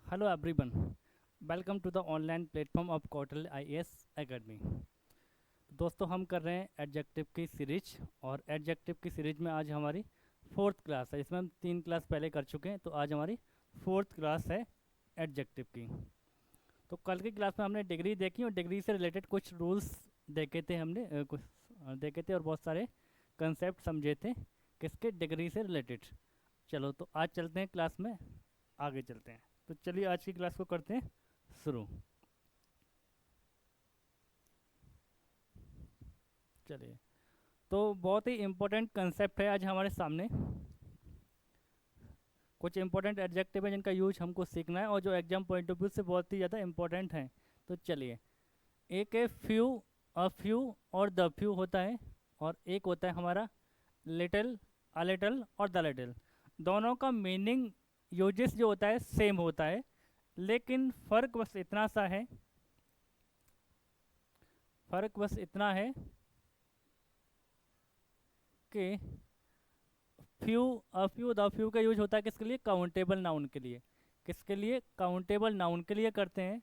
Hello everyone, welcome to the online platform of Kotal IAS Academy। दोस्तों हम कर रहे हैं एडजेक्टिव की सीरीज और एडजेक्टिव की सीरीज में आज हमारी फोर्थ क्लास है। इसमें हम 3 क्लास पहले कर चुके हैं, तो आज हमारी फोर्थ क्लास है एडजेक्टिव की। तो कल की क्लास में हमने डिग्री देखी और डिग्री से रिलेटेड कुछ रूल्स देखे थे हमने कुछ देखे थे और बहुत सारे कंसेप्ट समझे थे किसके डिग्री से रिलेटेड। चलो तो आज चलते हैं क्लास में, आगे चलते हैं। तो चलिए आज की क्लास को करते हैं शुरू। चलिए, तो बहुत ही इम्पोर्टेंट कंसेप्ट है आज हमारे सामने। कुछ इंपॉर्टेंट एडजेक्टिव है जिनका यूज हमको सीखना है और जो एग्जाम पॉइंट ऑफ व्यू से बहुत ही ज़्यादा इंपॉर्टेंट है। तो चलिए, एक है फ्यू, अ फ्यू और द फ्यू होता है, और एक होता है हमारा लिटिल, अ लिटिल और द लिटिल। दोनों का मीनिंग यूजेस जो होता है सेम होता है, लेकिन फ़र्क बस इतना है कि few, a few, the few का यूज होता है किसके लिए? काउंटेबल नाउन के लिए। किसके लिए? काउंटेबल नाउन के लिए करते हैं।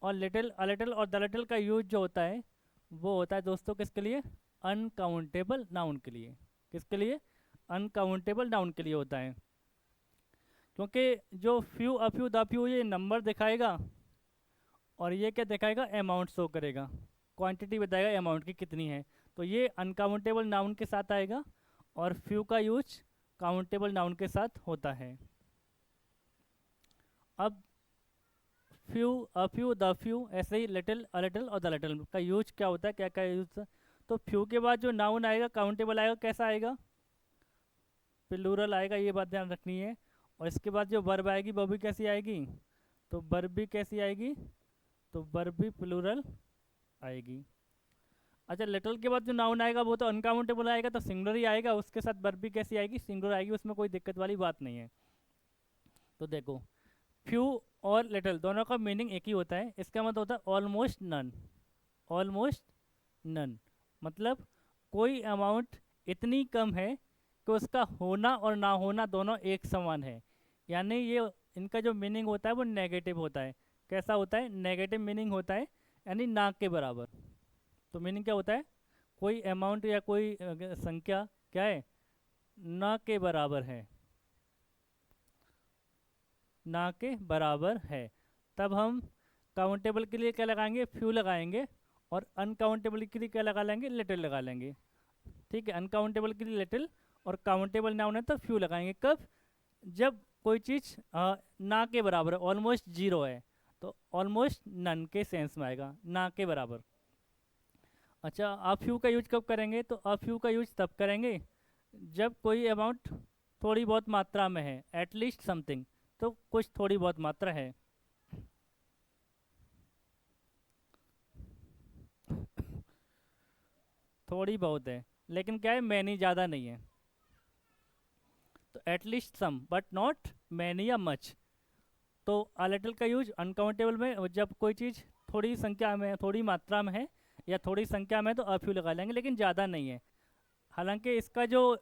और लिटिल, अ लिटिल और द लिटिल का यूज जो होता है वो होता है दोस्तों किसके लिए? अनकाउंटेबल नाउन के लिए। किसके लिए? अनकाउंटेबल नाउन के लिए होता है। क्योंकि जो few, a few, the few ये नंबर दिखाएगा और ये क्या दिखाएगा? अमाउंट शो करेगा, क्वांटिटी बताएगा अमाउंट की कितनी है। तो ये अनकाउंटेबल नाउन के साथ आएगा और फ्यू का यूज काउंटेबल नाउन के साथ होता है। अब few, a few, the few, ऐसे ही लिटिल, अ लिटिल और द लिटिल का यूज क्या होता है, क्या क्या यूज? तो फ्यू के बाद जो नाउन आएगा काउंटेबल आएगा, कैसा आएगा? प्लूरल आएगा, ये बात ध्यान रखनी है। और इसके बाद जो वर्ब आएगी वो भी कैसी आएगी? तो वर्ब भी कैसी आएगी? तो वर्ब भी प्लूरल आएगी। अच्छा, लिटिल के बाद जो नाउन आएगा वो तो अनकाउंटेबल आएगा, तो सिंगुलर ही आएगा। उसके साथ वर्ब भी कैसी आएगी? सिंगुलर आएगी, उसमें कोई दिक्कत वाली बात नहीं है। तो देखो, फ्यू और लिटिल दोनों का मीनिंग एक ही होता है। इसका मतलब होता है ऑलमोस्ट नन। ऑलमोस्ट नन मतलब कोई अमाउंट इतनी कम है कि उसका होना और ना होना दोनों एक समान है। यानी ये इनका जो मीनिंग होता है वो नेगेटिव होता है। कैसा होता है? नेगेटिव मीनिंग होता है, यानी ना के बराबर। तो मीनिंग क्या होता है? कोई अमाउंट या कोई संख्या क्या है? ना के बराबर है, ना के बराबर है। तब हम काउंटेबल के लिए क्या लगाएंगे? फ्यू लगाएंगे। और अनकाउंटेबल के लिए क्या लगा लेंगे? लिटिल लगा लेंगे। ठीक है, अनकाउंटेबल के लिए लिटिल और काउंटेबल नाउन है तो फ्यू लगाएंगे। कब? जब कोई चीज़ ना के बराबर है, ऑलमोस्ट जीरो है, तो ऑलमोस्ट नन के सेंस में आएगा, ना के बराबर। अच्छा, आ फ्यू का यूज कब करेंगे? तो आ फ्यू का यूज तब करेंगे जब कोई अमाउंट थोड़ी बहुत मात्रा में है, एटलीस्ट समथिंग। तो कुछ थोड़ी बहुत मात्रा है। थोड़ी बहुत है, लेकिन क्या है? मैनी, ज़्यादा नहीं है। तो at least some but not many या मच। तो अ लिटिल का यूज अनकाउंटेबल में, जब कोई चीज़ थोड़ी संख्या में, थोड़ी मात्रा में है या थोड़ी संख्या में, तो अ फ्यू लगा लेंगे, लेकिन ज़्यादा नहीं है। हालांकि इसका जो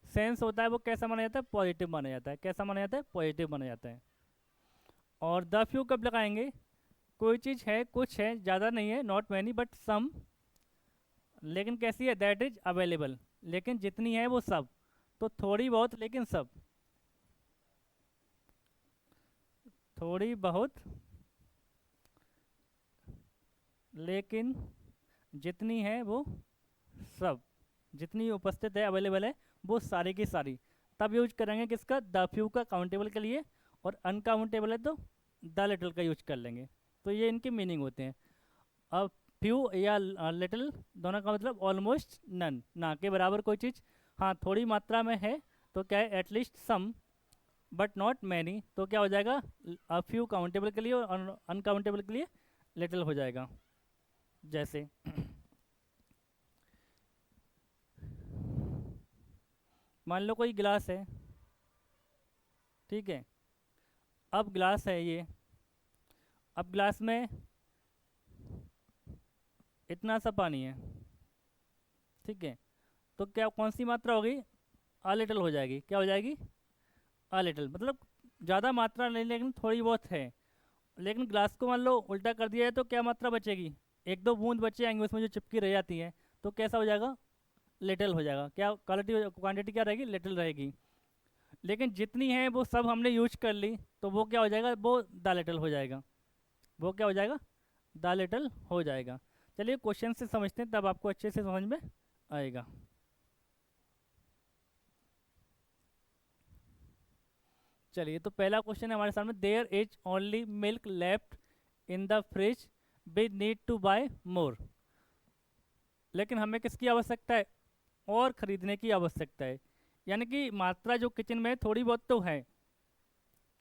सेंस होता है वो कैसा माना जाता है? पॉजिटिव माना जाता है। कैसा माना जाता है? पॉजिटिव माना जाता है। और द फ्यू कब लगाएंगे? कोई चीज़ है, कुछ है, ज़्यादा नहीं है, नॉट मैनी बट सम, लेकिन कैसी है? दैट इज अवेलेबल, लेकिन जितनी है वो सब। तो थोड़ी बहुत लेकिन सब, थोड़ी बहुत लेकिन जितनी है वो सब, जितनी उपस्थित है, अवेलेबल है, वो सारी की सारी। तब यूज करेंगे किसका? द फ्यू का, काउंटेबल के लिए। और अनकाउंटेबल है तो द लिटिल का यूज कर लेंगे। तो ये इनके मीनिंग होते हैं। अब फ्यू या लिटिल दोनों का मतलब ऑलमोस्ट नन, ना के बराबर कोई चीज़, हाँ थोड़ी मात्रा में है, तो क्या है? At least some but not many, तो क्या हो जाएगा? अ फ्यू काउंटेबल के लिए और अनकाउंटेबल के लिए लिटिल हो जाएगा। जैसे मान लो कोई गिलास है, ठीक है। अब ग्लास है ये, अब ग्लास में इतना सा पानी है, ठीक है। तो क्या, कौन सी मात्रा होगी? अ लिटिल हो जाएगी। क्या हो जाएगी? अ लिटिल मतलब ज़्यादा मात्रा नहीं लेकिन थोड़ी बहुत है। लेकिन ग्लास को मान लो उल्टा कर दिया है तो क्या मात्रा बचेगी, एक दो बूंद बचे जाएंगे उसमें जो चिपकी रह जाती है, तो कैसा हो जाएगा, लिटिल हो जाएगा। क्या क्वालिटी क्वांटिटी क्या रहेगी, लिटिल रहेगी। लेकिन जितनी है वो सब हमने यूज कर ली तो वो क्या हो जाएगा, वो द लिटिल हो जाएगा। वो क्या हो जाएगा, द लिटिल हो जाएगा। चलिए क्वेश्चन से समझते हैं तब आपको अच्छे से समझ में आएगा। चलिए तो पहला क्वेश्चन है हमारे सामने, there is only milk left in the fridge, we need to buy more. लेकिन हमें किसकी आवश्यकता है, और खरीदने की आवश्यकता है। यानी कि मात्रा जो किचन में थोड़ी बहुत तो है,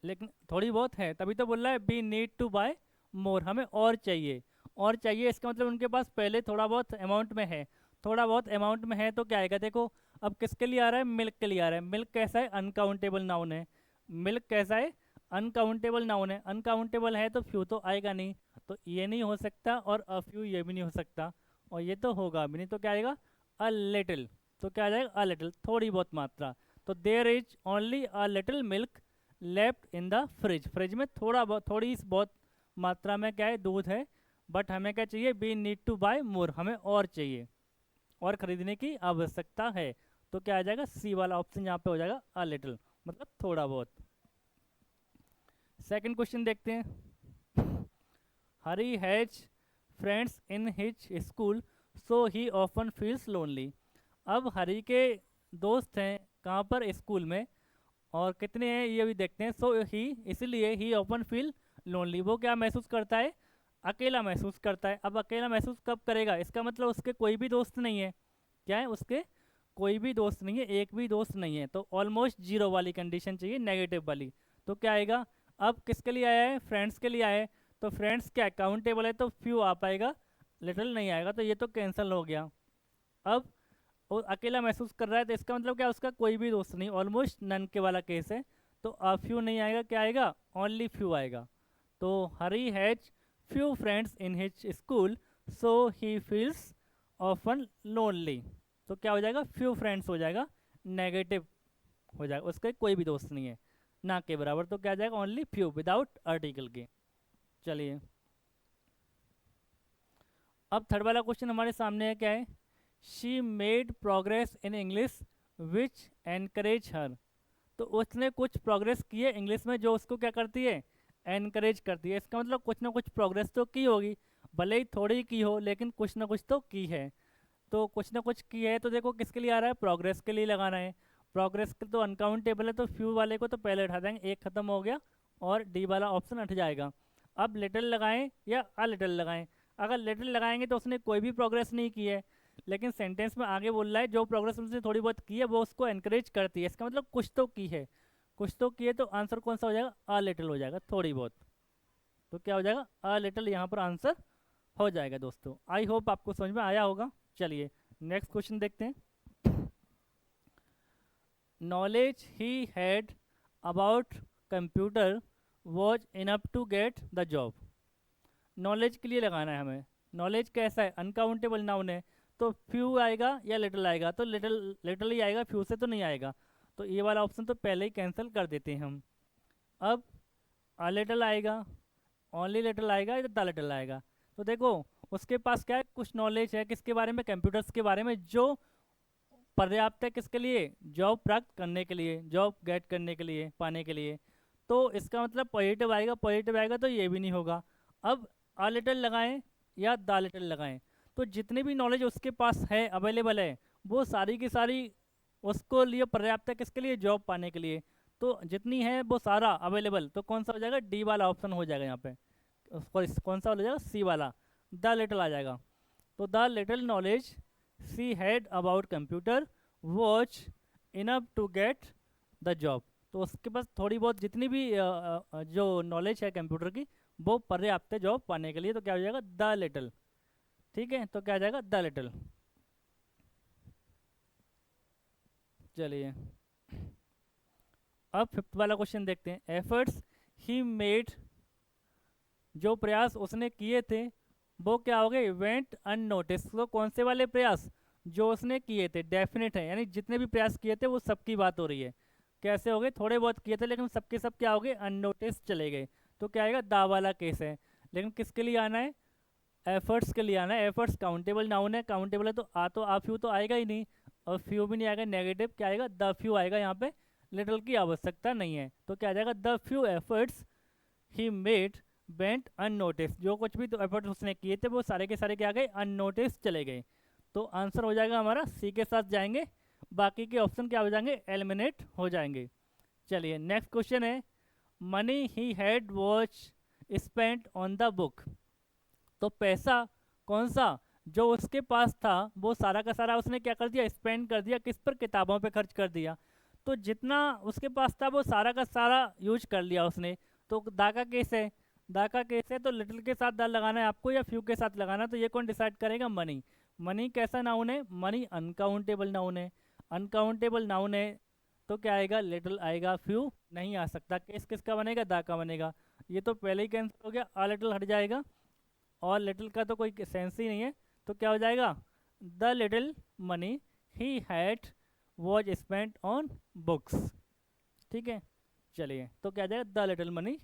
लेकिन थोड़ी बहुत है तभी तो बोल रहा है बी नीड टू बाय मोर, हमें और चाहिए। और चाहिए इसका मतलब उनके पास पहले थोड़ा बहुत अमाउंट में है। थोड़ा बहुत अमाउंट में है तो क्या आएगा, देखो अब किसके लिए आ रहा है, मिल्क के लिए आ रहा है। मिल्क कैसा है, अनकाउंटेबल नाउन है। मिल्क कैसा है, अनकाउंटेबल नाउन है। अनकाउंटेबल है तो फ्यू तो आएगा नहीं, तो ये नहीं हो सकता, और अ फ्यू ये भी नहीं हो सकता, और ये तो होगा भी नहीं, तो क्या आएगा, अ लिटिल। तो क्या आ जाएगा, अ लिटिल, थोड़ी बहुत मात्रा। तो there is only a little milk left in the fridge, fridge में थोड़ा बहुत, थोड़ी बहुत मात्रा में क्या है, दूध है। बट हमें क्या चाहिए, वी नीड टू बाय मोर, हमें और चाहिए, और खरीदने की आवश्यकता है। तो क्या आ जाएगा, सी वाला ऑप्शन यहाँ पे हो जाएगा, अ लिटिल, मतलब थोड़ा बहुत। सेकंड क्वेश्चन देखते हैं। Hari has friends in his school, so he often feels lonely. अब हरी के दोस्त हैं कहाँ पर, स्कूल में, और कितने हैं ये भी देखते हैं। सो ही, इसलिए ही ऑफन फील लोनली, वो क्या महसूस करता है, अकेला महसूस करता है। अब अकेला महसूस कब करेगा, इसका मतलब उसके कोई भी दोस्त नहीं है। क्या है, उसके कोई भी दोस्त नहीं है, एक भी दोस्त नहीं है, तो ऑलमोस्ट जीरो वाली कंडीशन चाहिए, नेगेटिव वाली। तो क्या आएगा, अब किसके लिए आया है, फ्रेंड्स के लिए आया है, तो फ्रेंड्स क्या काउंटेबल है तो फ्यू आ पाएगा, लिटिल नहीं आएगा, तो ये तो कैंसिल हो गया। अब वो अकेला महसूस कर रहा है तो इसका मतलब क्या, उसका कोई भी दोस्त नहीं, ऑलमोस्ट नन के वाला केस है। तो अ फ्यू नहीं आएगा, क्या आएगा, ओनली फ्यू आएगा। तो Hari has few friends in his school, so he feels often lonely. तो क्या हो जाएगा, फ्यू फ्रेंड्स हो जाएगा, नेगेटिव हो जाएगा, उसका कोई भी दोस्त नहीं है, ना के बराबर। तो क्या आ जाएगा, ओनली फ्यू विदाउट आर्टिकल के। चलिए अब थर्ड वाला क्वेश्चन हमारे सामने है, क्या है, she made progress in English which encourage her. तो उसने कुछ प्रोग्रेस की है इंग्लिश में जो उसको क्या करती है, एनकरेज करती है। इसका मतलब कुछ ना कुछ प्रोग्रेस तो की होगी, भले ही थोड़ी की हो लेकिन कुछ ना कुछ तो की है। तो कुछ ना कुछ की है तो देखो किसके लिए आ रहा है, प्रोग्रेस के लिए लगाना है। प्रोग्रेस के तो अनकाउंटेबल है तो फ्यू वाले को तो पहले उठा देंगे, एक खत्म हो गया, और डी वाला ऑप्शन हट जाएगा। अब लिटिल लगाएं या अ लिटिल लगाएं। अगर लिटिल लगाएंगे तो उसने कोई भी प्रोग्रेस नहीं की है, लेकिन सेंटेंस में आगे बोल रहा है जो प्रोग्रेस उसने थोड़ी बहुत की है वो उसको एनकरेज करती है, इसका मतलब कुछ तो की है। कुछ तो की है तो आंसर कौन सा हो जाएगा, अ लिटिल हो जाएगा, थोड़ी बहुत। तो क्या हो जाएगा, अ लिटिल यहाँ पर आंसर हो जाएगा। दोस्तों आई होप आपको समझ में आया होगा। चलिए नेक्स्ट क्वेश्चन देखते हैं। Knowledge he had about computer was enough to get the job. Knowledge के लिए लगाना है हमें। नॉलेज कैसा है, अनकाउंटेबल नाउन है, तो फ्यू आएगा या लिटिल आएगा, तो लिटिल लिटिल ही आएगा, फ्यू से तो नहीं आएगा। तो ये वाला ऑप्शन तो पहले ही कैंसिल कर देते हैं हम। अब अ लिटिल आएगा, ओनली लिटिल आएगा या द लिटिल आएगा। तो देखो उसके पास क्या है, कुछ नॉलेज है किसके बारे में, कंप्यूटर्स के बारे में, जो पर्याप्त है किसके लिए, जॉब प्राप्त करने के लिए, जॉब गेट करने के लिए, पाने के लिए। तो इसका मतलब पॉजिटिव आएगा, पॉजिटिव आएगा तो ये भी नहीं होगा। अब अ लिटिल लगाएं या द लिटिल लगाएं, तो जितनी भी नॉलेज उसके पास है, अवेलेबल है, वो सारी की सारी उसको लिए पर्याप्त है किसके लिए, जॉब पाने के लिए। तो जितनी है वो सारा अवेलेबल, तो कौन सा हो जाएगा, डी वाला ऑप्शन हो जाएगा यहाँ पे। कौन सा हो जाएगा, सी वाला, द लिटिल आ जाएगा। तो the little knowledge she had about computer was enough to get the job. तो उसके पास थोड़ी बहुत जितनी भी जो नॉलेज है कंप्यूटर की, वो पर्याप्त है जॉब पाने के लिए। तो क्या हो जाएगा, द लिटिल। ठीक है, तो क्या आ जाएगा, द लिटिल। चलिए अब फिफ्थ वाला क्वेश्चन देखते हैं। एफर्ट्स ही मेड, जो प्रयास उसने किए थे वो क्या हो गए, वेंट अननोटिस। तो कौन से वाले प्रयास, जो उसने किए थे, डेफिनेट है, यानी जितने भी प्रयास किए थे वो सबकी बात हो रही है। कैसे हो गए, थोड़े बहुत किए थे लेकिन सबके सब क्या हो गए, अननोटिस चले गए। तो क्या आएगा, दा वाला केस है। लेकिन किसके लिए आना है, एफर्ट्स के लिए आना है। एफर्ट्स काउंटेबल नाउन है, काउंटेबल है तो आ फ्यू तो आएगा ही नहीं, और फ्यू भी नहीं आएगा, नेगेटिव क्या आएगा, द फ्यू आएगा। यहाँ पे लिटिल की आवश्यकता नहीं है, तो क्या आ जाएगा, the few efforts he made went unnoticed. जो कुछ भी तो एफर्ट्स उसने किए थे वो सारे के सारे क्या गए, अननोटिस चले गए। तो आंसर हो जाएगा हमारा सी के साथ जाएंगे, बाकी के ऑप्शन क्या हो जाएंगे, एलिमिनेट हो जाएंगे। चलिए नेक्स्ट क्वेश्चन है, money he had watch spent on the book. तो पैसा कौन सा जो उसके पास था वो सारा का सारा उसने क्या कर दिया, स्पेंड कर दिया, किस पर, किताबों पे खर्च कर दिया। तो जितना उसके पास था वो सारा का सारा यूज कर लिया उसने। तो दा का केस है, दा का केस है तो लिटिल के साथ दा लगाना है आपको या फ्यू के साथ लगाना है, तो ये कौन डिसाइड करेगा, मनी। मनी कैसा नाउन है, मनी अनकाउंटेबल नाउन है। अनकाउंटेबल नाउन है तो क्या आएगा, लिटिल आएगा, फ्यू नहीं आ सकता। केस किसका बनेगा, दा का बनेगा। ये तो पहले ही कैंसिल हो गया, आ लिटिल हट जाएगा, और लिटिल का तो कोई सेंस ही नहीं है। तो क्या हो जाएगा, the little money he had was spent on books. ठीक है, चलिए तो क्या जाएगा, the little money.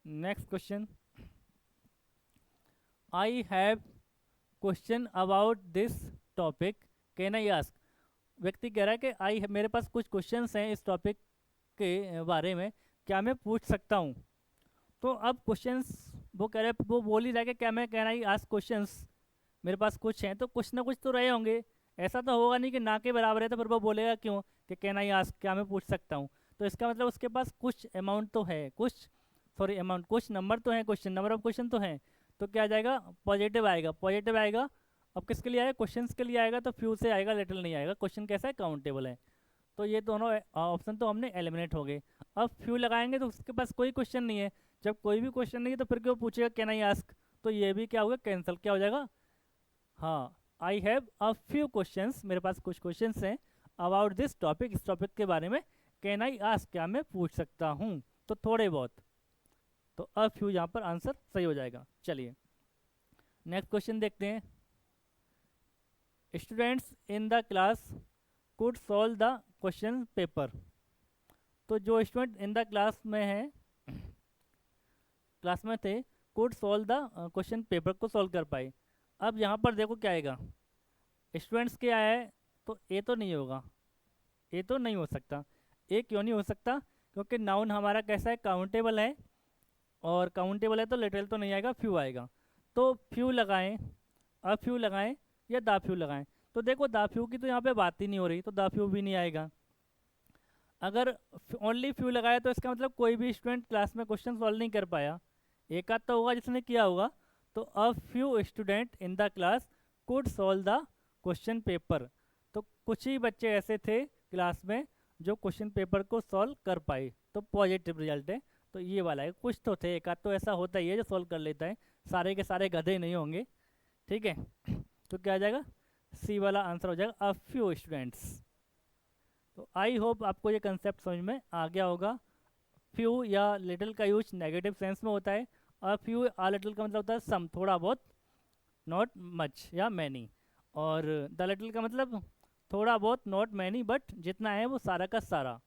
Next question, I have question about this topic, can I ask. व्यक्ति कह रहा है कि आई, मेरे पास कुछ क्वेश्चंस हैं इस टॉपिक के बारे में, क्या मैं पूछ सकता हूँ। तो अब क्वेश्चंस वो कह रहे हैं, वो बोल ही रहा है कि क्या मैं कह रहा ही आज क्वेश्चंस मेरे पास कुछ हैं, तो कुछ ना कुछ तो रहे होंगे। ऐसा तो होगा नहीं कि ना के बराबर है तो फिर वो बोलेगा क्यों कि कहना ही आज, क्या मैं पूछ सकता हूँ। तो इसका मतलब उसके पास कुछ अमाउंट तो है, कुछ सॉरी अमाउंट, कुछ नंबर तो है, क्वेश्चन नंबर ऑफ क्वेश्चन तो हैं। तो क्या आ जाएगा, पॉजिटिव आएगा, पॉजिटिव आएगा। अब किसके लिए आएगा, क्वेश्चंस के लिए आएगा, तो फ्यू से आएगा, लिटिल नहीं आएगा। क्वेश्चन कैसा है, काउंटेबल है। तो ये दोनों ऑप्शन तो हमने एलिमिनेट हो गए। अब फ्यू लगाएंगे तो उसके पास कोई क्वेश्चन नहीं है, जब कोई भी क्वेश्चन नहीं है तो फिर क्यों पूछेगा कैन आई आस्क। तो ये भी क्या होगा, कैंसिल, क्या हो जाएगा, हाँ, I have a few questions, मेरे पास कुछ क्वेश्चंस हैं, अबाउट दिस टॉपिक, इस टॉपिक के बारे में, कैन आई आस्क, क्या मैं पूछ सकता हूँ। तो थोड़े बहुत, तो अ फ्यू यहाँ पर आंसर सही हो जाएगा। चलिए नेक्स्ट क्वेश्चन देखते हैं, students in the class could solve the question paper. तो जो स्टूडेंट इन द क्लास में है, क्लास में थे, could solve the question paper को सॉल्व कर पाए। अब यहाँ पर देखो क्या आएगा, स्टूडेंट्स क्या है, तो ए तो नहीं होगा, ए तो नहीं हो सकता। ए क्यों नहीं हो सकता, क्योंकि नाउन हमारा कैसा है, काउंटेबल है, और काउंटेबल है तो लिटिल तो नहीं आएगा, फ्यू आएगा। तो फ्यू लगाएं, अ फ्यू लगाएं या दा फ्यू लगाएं। तो देखो दा फ्यू की तो यहाँ पे बात ही नहीं हो रही, तो दा फ्यू भी नहीं आएगा। अगर ओनली फ्यू लगाया तो इसका मतलब कोई भी स्टूडेंट क्लास में क्वेश्चन सॉल्व नहीं कर पाया, एक आध तो होगा जिसने किया होगा। तो a few student in the class could solve the question paper. तो कुछ ही बच्चे ऐसे थे क्लास में जो क्वेश्चन पेपर को सॉल्व कर पाए, तो पॉजिटिव रिजल्ट है। तो ये वाला है, कुछ तो थे, एक आध तो ऐसा होता ही है जो सॉल्व कर लेता है, सारे के सारे गधे नहीं होंगे। ठीक है, तो क्या आ जाएगा, सी वाला आंसर हो जाएगा, अ फ्यू स्टूडेंट्स। तो आई होप आपको ये कंसेप्ट समझ में आ गया होगा। फ्यू या लिटिल का यूज नेगेटिव सेंस में होता है, और फ्यू आ लिटिल का मतलब होता है सम, थोड़ा बहुत, नॉट मच या मैनी। और द लिटिल का मतलब थोड़ा बहुत, नॉट मैनी बट जितना है वो सारा का सारा।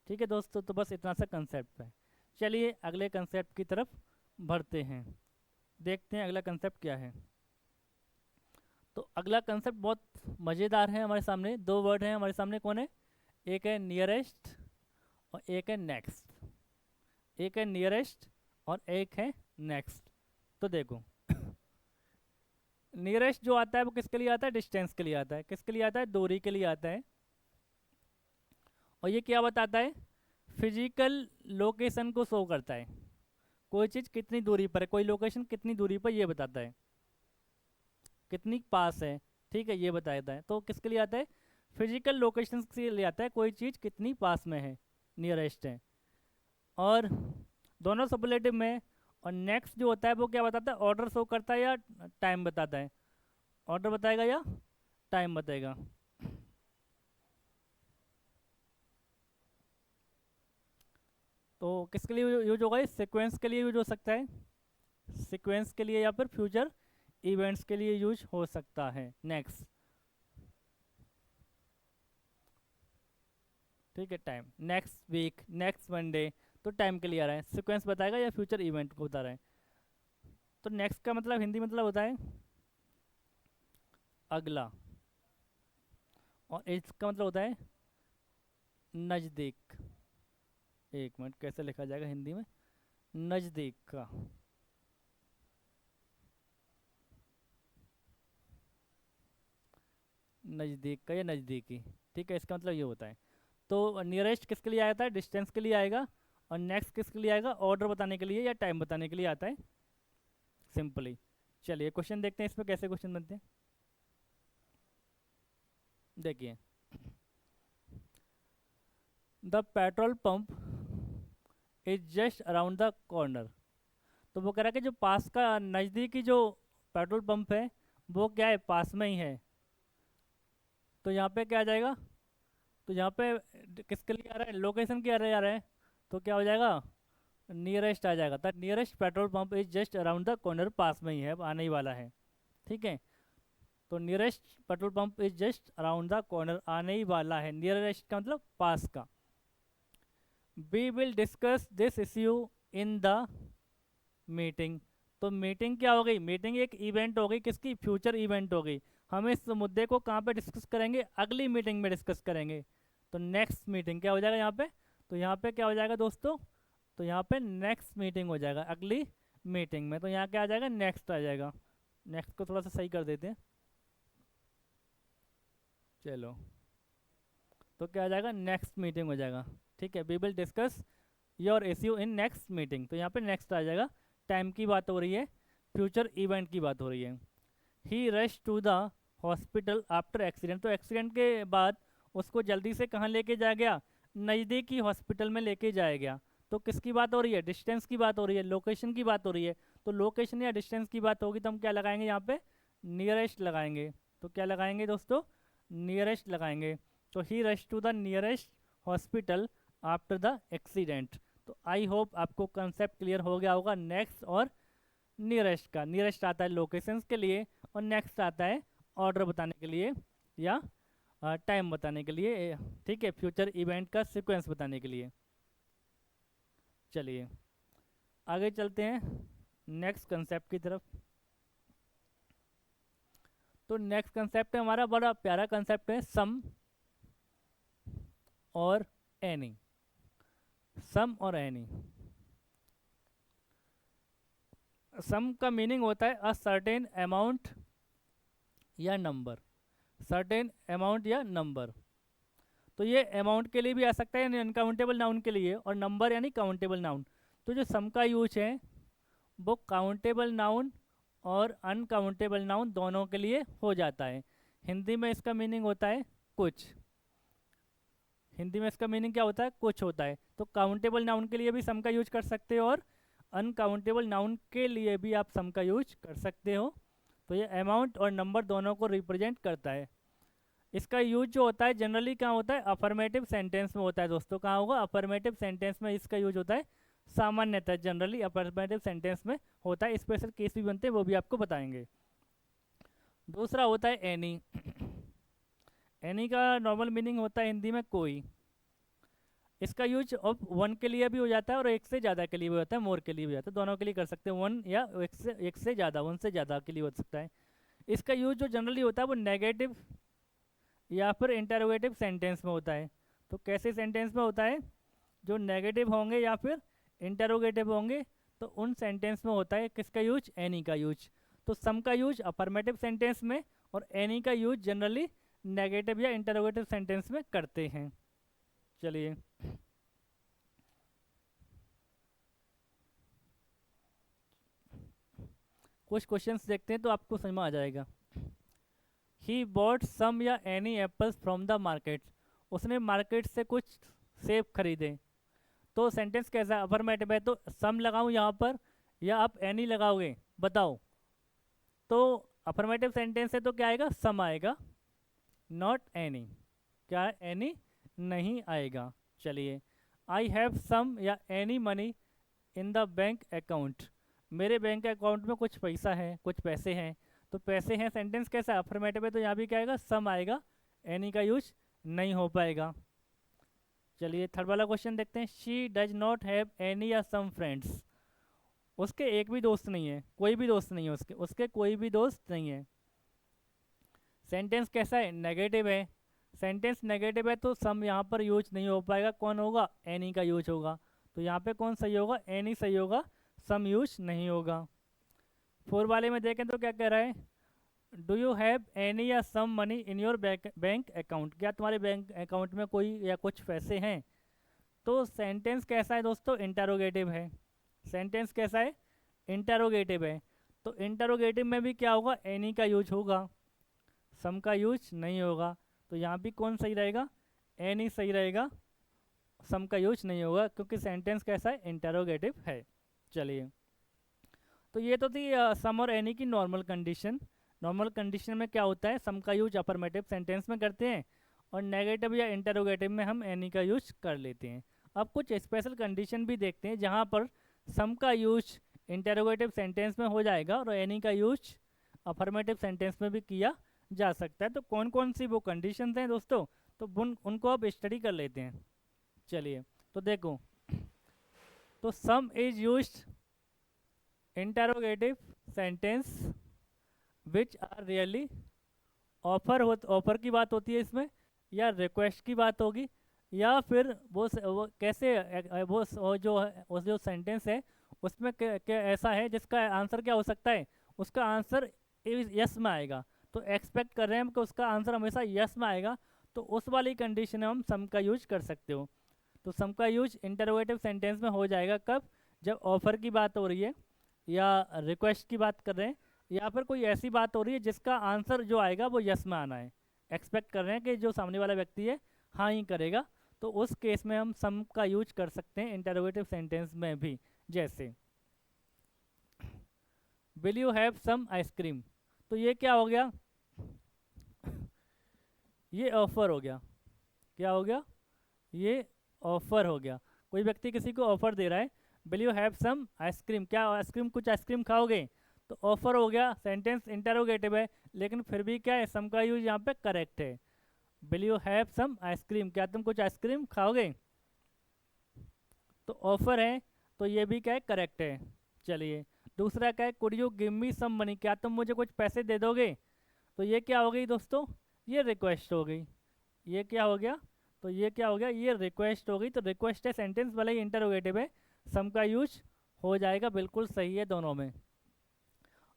ठीक है दोस्तों, तो बस इतना सा कंसेप्ट है। चलिए अगले कंसेप्ट की तरफ बढ़ते हैं, देखते हैं अगला कंसेप्ट क्या है। तो अगला कंसेप्ट बहुत मज़ेदार है, हमारे सामने दो वर्ड हैं हमारे सामने, कौन है, एक है नियरेस्ट और एक है नेक्स्ट। एक है नियरेस्ट और एक है नेक्स्ट। तो देखो नियरेस्ट जो आता है वो किसके लिए आता है, डिस्टेंस के लिए आता है। किसके लिए आता है, दूरी के लिए आता है। और ये क्या बताता है, फिजिकल लोकेशन को शो करता है, कोई चीज़ कितनी दूरी पर है, कोई लोकेशन कितनी दूरी पर, ये बताता है, कितनी पास है। ठीक है, ये बताता है। तो किसके लिए आता है, फिजिकल लोकेशन के लिए आता है, कोई चीज़ कितनी पास में है, नियरेस्ट है। और दोनों सुपरलेटिव में। और नेक्स्ट जो होता है वो क्या बताता है, ऑर्डर शो करता है या टाइम बताता है, ऑर्डर बताएगा या टाइम बताएगा। तो किसके लिए यूज होगा, इस सीक्वेंस के लिए यूज हो सकता है, सीक्वेंस के लिए या फिर फ्यूचर इवेंट्स के लिए यूज हो सकता है नेक्स्ट। ठीक है, time next week, next Monday, तो टाइम के लिए आ रहा है, सिक्वेंस बताएगा या फ्यूचर इवेंट को बता रहा है। तो नेक्स्ट का मतलब हिंदी मतलब होता है अगला, और इसका मतलब होता है नज़दीक। एक मिनट, कैसे लिखा जाएगा हिंदी में, नज़दीक का। नज़दीक का या नज़दीकी, ठीक है, इसका मतलब ये होता है। तो नियरेस्ट किसके लिए आता है, डिस्टेंस के लिए आएगा, और नेक्स्ट किसके लिए आएगा, ऑर्डर बताने के लिए या टाइम बताने के लिए आता है, सिंपली। चलिए क्वेश्चन देखते हैं इसमें कैसे क्वेश्चन बनते हैं। देखिए, the petrol pump is just around the corner. तो वो कह रहा है कि जो पास का नज़दीकी जो पेट्रोल पंप है वो क्या है, पास में ही है। तो यहाँ पे क्या आ जाएगा, तो यहाँ पे किसके लिए आ रहा है, लोकेशन के आ रहा है, तो क्या हो जाएगा, नियरेस्ट आ जाएगा। The nearest petrol pump is just around the corner, पास में ही है, आने ही वाला है। ठीक है, तो nearest petrol pump is just around the corner, आने ही वाला है, नियरेस्ट का मतलब पास का। We will discuss this issue in the meeting. तो मीटिंग क्या हो गई, मीटिंग एक इवेंट हो गई, किसकी, फ्यूचर इवेंट हो गई। हम इस मुद्दे को कहाँ पे डिस्कस करेंगे, अगली मीटिंग में डिस्कस करेंगे। तो नेक्स्ट मीटिंग क्या हो जाएगा यहाँ पे, तो यहाँ पे क्या हो जाएगा दोस्तों, तो यहाँ पे नेक्स्ट मीटिंग हो जाएगा, अगली मीटिंग में। तो यहाँ क्या आ जाएगा, नेक्स्ट आ जाएगा। नेक्स्ट को थोड़ा सा सही कर देते हैं, चलो, तो क्या आ जाएगा, नेक्स्ट मीटिंग हो जाएगा। ठीक है, we will discuss your issue in next meeting, तो यहाँ पे नेक्स्ट आ जाएगा। टाइम की बात हो रही है, फ्यूचर इवेंट की बात हो रही है। He rush to the hospital after accident, तो एक्सीडेंट के बाद उसको जल्दी से कहाँ लेके जाया गया, नज़दीकी हॉस्पिटल में लेके जाया गया। तो किसकी बात हो रही है, डिस्टेंस की बात हो रही है, लोकेशन की बात हो रही है। तो लोकेशन या डिस्टेंस की बात होगी तो हम क्या लगाएंगे यहाँ पे, नियरेस्ट लगाएंगे। तो क्या लगाएंगे दोस्तों, नियरेस्ट लगाएंगे। तो he rush to the nearest hospital after the accident. तो आई होप आपको कंसेप्ट क्लियर हो गया होगा नेक्स्ट और नियरेस्ट का। नियरेस्ट आता है लोकेशंस के लिए, और नेक्स्ट आता है ऑर्डर बताने के लिए या टाइम बताने के लिए। ठीक है, फ्यूचर इवेंट का सीक्वेंस बताने के लिए। चलिए आगे चलते हैं नेक्स्ट कंसेप्ट की तरफ। तो नेक्स्ट कंसेप्ट है हमारा, बड़ा प्यारा कंसेप्ट है, सम और एनी। सम और एनी, सम का मीनिंग होता है अ सर्टेन अमाउंट या नंबर, सर्टेन अमाउंट या नंबर। तो ये अमाउंट के लिए भी आ सकता है यानी अनकाउंटेबल नाउन के लिए, और नंबर यानी काउंटेबल नाउन। तो जो सम का यूज है वो काउंटेबल नाउन और अनकाउंटेबल नाउन दोनों के लिए हो जाता है। हिंदी में इसका मीनिंग होता है कुछ, हिंदी में इसका मीनिंग क्या होता है, कुछ होता है। तो काउंटेबल नाउन के लिए भी सम का यूज कर सकते हो, और अनकाउंटेबल नाउन के लिए भी आप सम का यूज कर सकते हो। तो ये अमाउंट और नंबर दोनों को रिप्रेजेंट करता है। इसका यूज जो होता है जनरली कहाँ होता है, अफर्मेटिव सेंटेंस में होता है दोस्तों। कहाँ होगा, अफर्मेटिव सेंटेंस में इसका यूज होता है, सामान्यतः जनरली अफर्मेटिव सेंटेंस में होता है। स्पेशल केस भी बनते हैं, वो भी आपको बताएंगे। दूसरा होता है एनी। एनी का नॉर्मल मीनिंग होता है हिंदी में कोई। इसका यूज अब वन के लिए भी हो जाता है और एक से ज़्यादा के लिए भी होता है, मोर के लिए भी होता है, दोनों के लिए कर सकते हैं। वन या एक से ज़्यादा, वन से ज़्यादा के लिए हो सकता है। इसका यूज जो जनरली होता है वो नेगेटिव या फिर इंटरोगेटिव सेंटेंस में होता है। तो कैसे सेंटेंस में होता है, जो नेगेटिव होंगे या फिर इंटरोगेटिव होंगे, तो उन सेंटेंस में होता है किसका यूज, एनी का यूज। तो सम का यूज अफर्मेटिव सेंटेंस में और एनी का यूज जनरली नेगेटिव या इंटरोगेटिव सेंटेंस में करते हैं। चलिए कुछ क्वेश्चंस देखते हैं तो आपको समझ में आ जाएगा। ही बॉट सम या any apples from the market, उसने मार्केट से कुछ सेब खरीदे। तो सेंटेंस कैसा है, अफर्मेटिव है, तो सम लगाऊं यहाँ पर या आप एनी लगाओगे, बताओ। तो अफर्मेटिव सेंटेंस है तो क्या आएगा, सम आएगा, नॉट एनी। क्या है, एनी नहीं आएगा। चलिए, आई हैव सम या any money in the bank account, मेरे बैंक अकाउंट में कुछ पैसा है, कुछ पैसे हैं। तो पैसे हैं सेंटेंस कैसा है, अफर्मेटिव है, तो यहाँ भी क्या आएगा, सम आएगा, एनी का यूज नहीं हो पाएगा। चलिए थर्ड वाला क्वेश्चन देखते हैं। She does not have any या सम फ्रेंड्स। उसके एक भी दोस्त नहीं है, कोई भी दोस्त नहीं है उसके, उसके कोई भी दोस्त नहीं है। सेंटेंस कैसा है? नेगेटिव है। सेंटेंस नेगेटिव है तो सम यहाँ पर यूज नहीं हो पाएगा, कौन होगा? एनी का यूज होगा। तो यहाँ पे कौन सही होगा? एनी सही होगा, सम यूज नहीं होगा। फोर वाले में देखें तो क्या कह रहा है? डू यू हैव एनी या some money in your bank account. क्या तुम्हारे बैंक अकाउंट में कोई या कुछ पैसे हैं? तो सेंटेंस कैसा है दोस्तों? इंटरोगेटिव है। सेंटेंस कैसा है? इंटरोगेटिव है। तो इंटरोगेटिव में भी क्या होगा? एनी का यूज होगा, सम का यूज नहीं होगा। तो यहाँ भी कौन सही रहेगा? एनी सही रहेगा, सम का यूज नहीं होगा, क्योंकि सेंटेंस कैसा है? इंटरोगेटिव है। चलिए, तो ये तो थी सम और एनी की नॉर्मल कंडीशन। नॉर्मल कंडीशन में क्या होता है? सम का यूज अफर्मेटिव सेंटेंस में करते हैं और नेगेटिव या इंटरोगेटिव में हम एनी का यूज कर लेते हैं। अब कुछ स्पेशल कंडीशन भी देखते हैं जहाँ पर सम का यूज इंटरोगेटिव सेंटेंस में हो जाएगा और एनी का यूज अफर्मेटिव सेंटेंस में भी किया जा सकता है। तो कौन कौन सी वो कंडीशंस हैं दोस्तों, तो उनको अब स्टडी कर लेते हैं। चलिए, तो देखो, तो some is used interrogative sentence which are really offer की बात होती है इसमें, या रिक्वेस्ट की बात होगी, या फिर वो कैसे वो जो सेंटेंस है उसमें ऐसा है जिसका आंसर क्या हो सकता है? उसका आंसर यस में आएगा। तो एक्सपेक्ट कर रहे हैं हम कि उसका आंसर हमेशा यस में आएगा, तो उस वाली कंडीशन में हम सम का यूज कर सकते हो। तो सम का यूज इंटरोगेटिव सेंटेंस में हो जाएगा कब? जब ऑफर की बात हो रही है या रिक्वेस्ट की बात कर रहे हैं, या फिर कोई ऐसी बात हो रही है जिसका आंसर जो आएगा वो यस में आना है। एक्सपेक्ट कर रहे हैं कि जो सामने वाला व्यक्ति है हाँ ही करेगा, तो उस केस में हम सम का यूज कर सकते हैं इंटरोगेटिव सेंटेंस में भी। जैसे will you have some ice cream, तो ये क्या हो गया? ये ऑफर हो गया। क्या हो गया? ये ऑफर हो गया। कोई व्यक्ति किसी को ऑफर दे रहा है, will you have some ice cream, क्या आइसक्रीम, कुछ आइसक्रीम खाओगे? तो ऑफर हो गया, सेंटेंस इंटरोगेटिव है, लेकिन फिर भी क्या है? सम का यूज यहाँ पे करेक्ट है। Will you have some ice cream, क्या तुम कुछ आइसक्रीम खाओगे? तो ऑफर है, तो ये भी क्या है? करेक्ट है। चलिए, दूसरा क्या है? Could you give me some money, क्या तुम मुझे कुछ पैसे दे दोगे? तो ये क्या हो गई दोस्तों? ये रिक्वेस्ट हो गई। ये क्या हो गया? तो ये क्या हो गया? ये रिक्वेस्ट हो गई। तो रिक्वेस्ट है, सेंटेंस वाला ही इंटरोगेटिव है, सम का यूज हो जाएगा, बिल्कुल सही है दोनों में।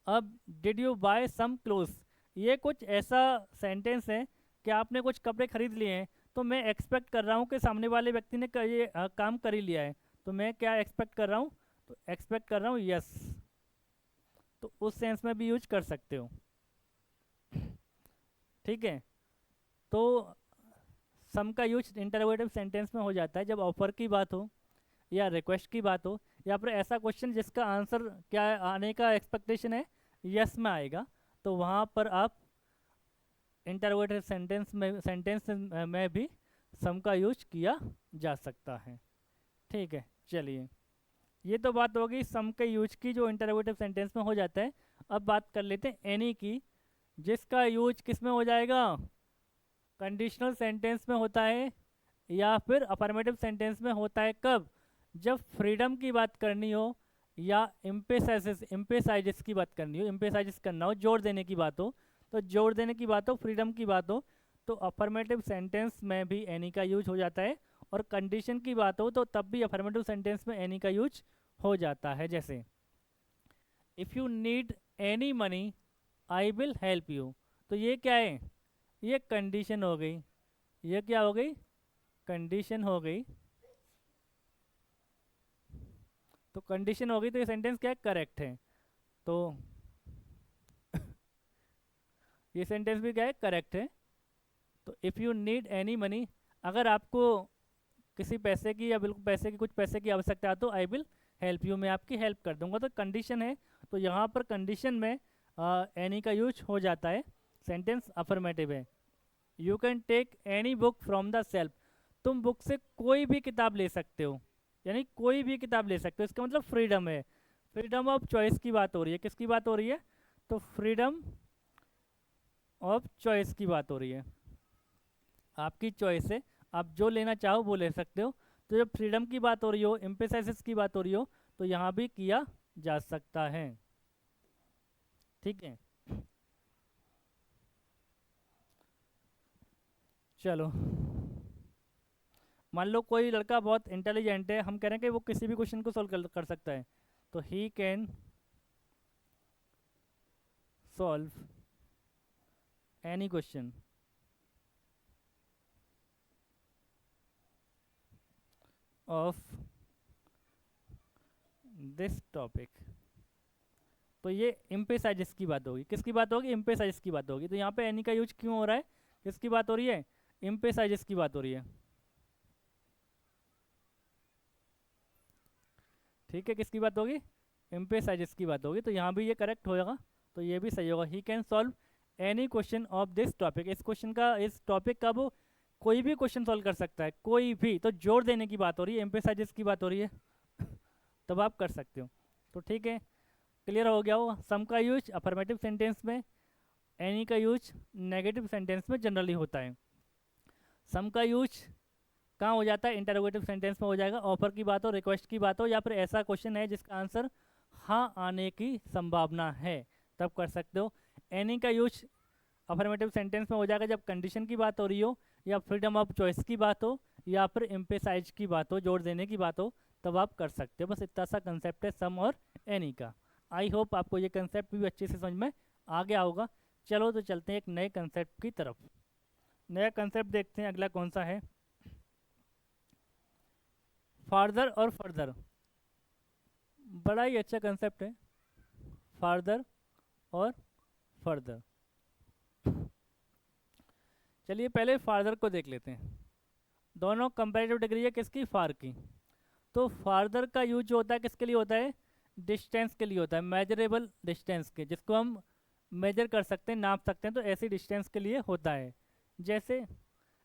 अब did you buy some clothes, ये कुछ ऐसा सेंटेंस है कि आपने कुछ कपड़े खरीद लिए हैं, तो मैं एक्सपेक्ट कर रहा हूँ कि सामने वाले व्यक्ति ने ये काम कर ही लिया है। तो मैं क्या एक्सपेक्ट कर रहा हूँ? तो एक्सपेक्ट कर रहा हूँ यस। तो उस सेंस में भी यूज कर सकते हो। ठीक है, तो सम का यूज इंटरोगेटिव सेंटेंस में हो जाता है जब ऑफर की बात हो या रिक्वेस्ट की बात हो, या फिर ऐसा क्वेश्चन जिसका आंसर क्या आने का एक्सपेक्टेशन है यस में आएगा, तो वहाँ पर आप इंटरोगेटिव सेंटेंस में भी सम का यूज किया जा सकता है। ठीक है, चलिए, ये तो बात होगी सम के यूज की जो इंटरोगेटिव सेंटेंस में हो जाता है। अब बात कर लेते हैं एनी की, जिसका यूज किस में हो जाएगा? कंडीशनल सेंटेंस में होता है या फिर अफर्मेटिव सेंटेंस में होता है। कब? जब फ्रीडम की बात करनी हो या एम्पेसाइजिस की बात करनी हो, एम्पेसाइजिस करना हो, जोर देने की बात हो, तो जोर देने की बात हो, फ्रीडम की बात हो, तो अफर्मेटिव सेंटेंस में भी एनी का यूज हो जाता है। और कंडीशन की बात हो तो तब भी अफर्मेटिव सेंटेंस में एनी का यूज हो जाता है। जैसे if you need any money I will help you, तो ये क्या है? ये कंडीशन हो गई। ये क्या हो गई? कंडीशन हो गई। तो कंडीशन हो गई, तो ये सेंटेंस क्या है? करेक्ट है। तो ये सेंटेंस भी क्या है? करेक्ट है। तो if you need any money, अगर आपको किसी पैसे की या बिल्कुल पैसे की, कुछ पैसे की आवश्यकता है, तो आई विल हेल्प यू, मैं आपकी हेल्प कर दूंगा। तो कंडीशन है, तो यहाँ पर कंडीशन में एनी का यूज हो जाता है, सेंटेंस अफर्मेटिव है। You can take any book from the shelf, तुम बुक से कोई भी किताब ले सकते हो, यानी कोई भी किताब ले सकते हो, इसका मतलब फ्रीडम है। फ्रीडम ऑफ चॉइस की बात हो रही है। किसकी बात हो रही है? तो फ्रीडम ऑफ चॉइस की बात हो रही है। आपकी चॉइस है, आप जो लेना चाहो वो ले सकते हो। तो जब फ्रीडम की बात हो रही हो, एम्फेसाइसिस की बात हो रही हो, तो यहाँ भी किया जा सकता है। ठीक है, चलो मान लो कोई लड़का बहुत इंटेलिजेंट है, हम कह रहे हैं कि वो किसी भी क्वेश्चन को सॉल्व कर सकता है, तो he can solve any question of this topic. तो ये इम्पेसाइजिस की बात होगी, किसकी बात होगी, इम्पेसाइजिस की बात होगी। तो यहाँ पे एनी का यूज क्यों हो रहा है, किसकी बात हो रही है, इम्पेसाइजिस की बात हो रही है। ठीक है, किसकी बात होगी, इम्पेसाइजिस की बात होगी, तो यहाँ भी ये करेक्ट होगा, तो ये भी सही होगा। He can solve any question of this topic, इस क्वेश्चन का, इस टॉपिक का वो कोई भी क्वेश्चन सॉल्व कर सकता है, कोई भी। तो जोर देने की बात हो रही है, एम्पेसाइजिस की बात हो रही है, तब आप कर सकते हो। तो ठीक है, क्लियर हो गया हो। सम का यूज अफर्मेटिव सेंटेंस में, एनी का यूज नेगेटिव सेंटेंस में जनरली होता है। सम का यूज कहाँ हो जाता है, इंटरोगेटिव सेंटेंस में हो जाएगा, ऑफर की बात हो, रिक्वेस्ट की बात हो, या फिर ऐसा क्वेश्चन है जिसका आंसर हाँ आने की संभावना है, तब कर सकते हो। एनी का यूज अफर्मेटिव सेंटेंस में हो जाएगा जब कंडीशन की बात हो रही हो, या फ्रीडम ऑफ चॉइस की बात हो, या फिर एम्पेसाइज की बात हो, जोर देने की बात हो, तब आप कर सकते हो। बस इतना सा कंसेप्ट है सम और एनी का। आई होप आपको ये कंसेप्ट भी अच्छे से समझ में आ गया होगा। चलो तो चलते हैं एक नए कंसेप्ट की तरफ। नया कंसेप्ट देखते हैं अगला कौन सा है, फार्दर और फर्दर। बड़ा ही अच्छा कंसेप्ट है, फार्दर और फर्दर। चलिए पहले फार्दर को देख लेते हैं। दोनों कंपैरेटिव डिग्री है किसकी, फार की। तो फार्दर का यूज जो होता है किसके लिए होता है, डिस्टेंस के लिए होता है, मेजरेबल डिस्टेंस के, जिसको हम मेजर कर सकते हैं, नाप सकते हैं, तो ऐसी डिस्टेंस के लिए होता है। जैसे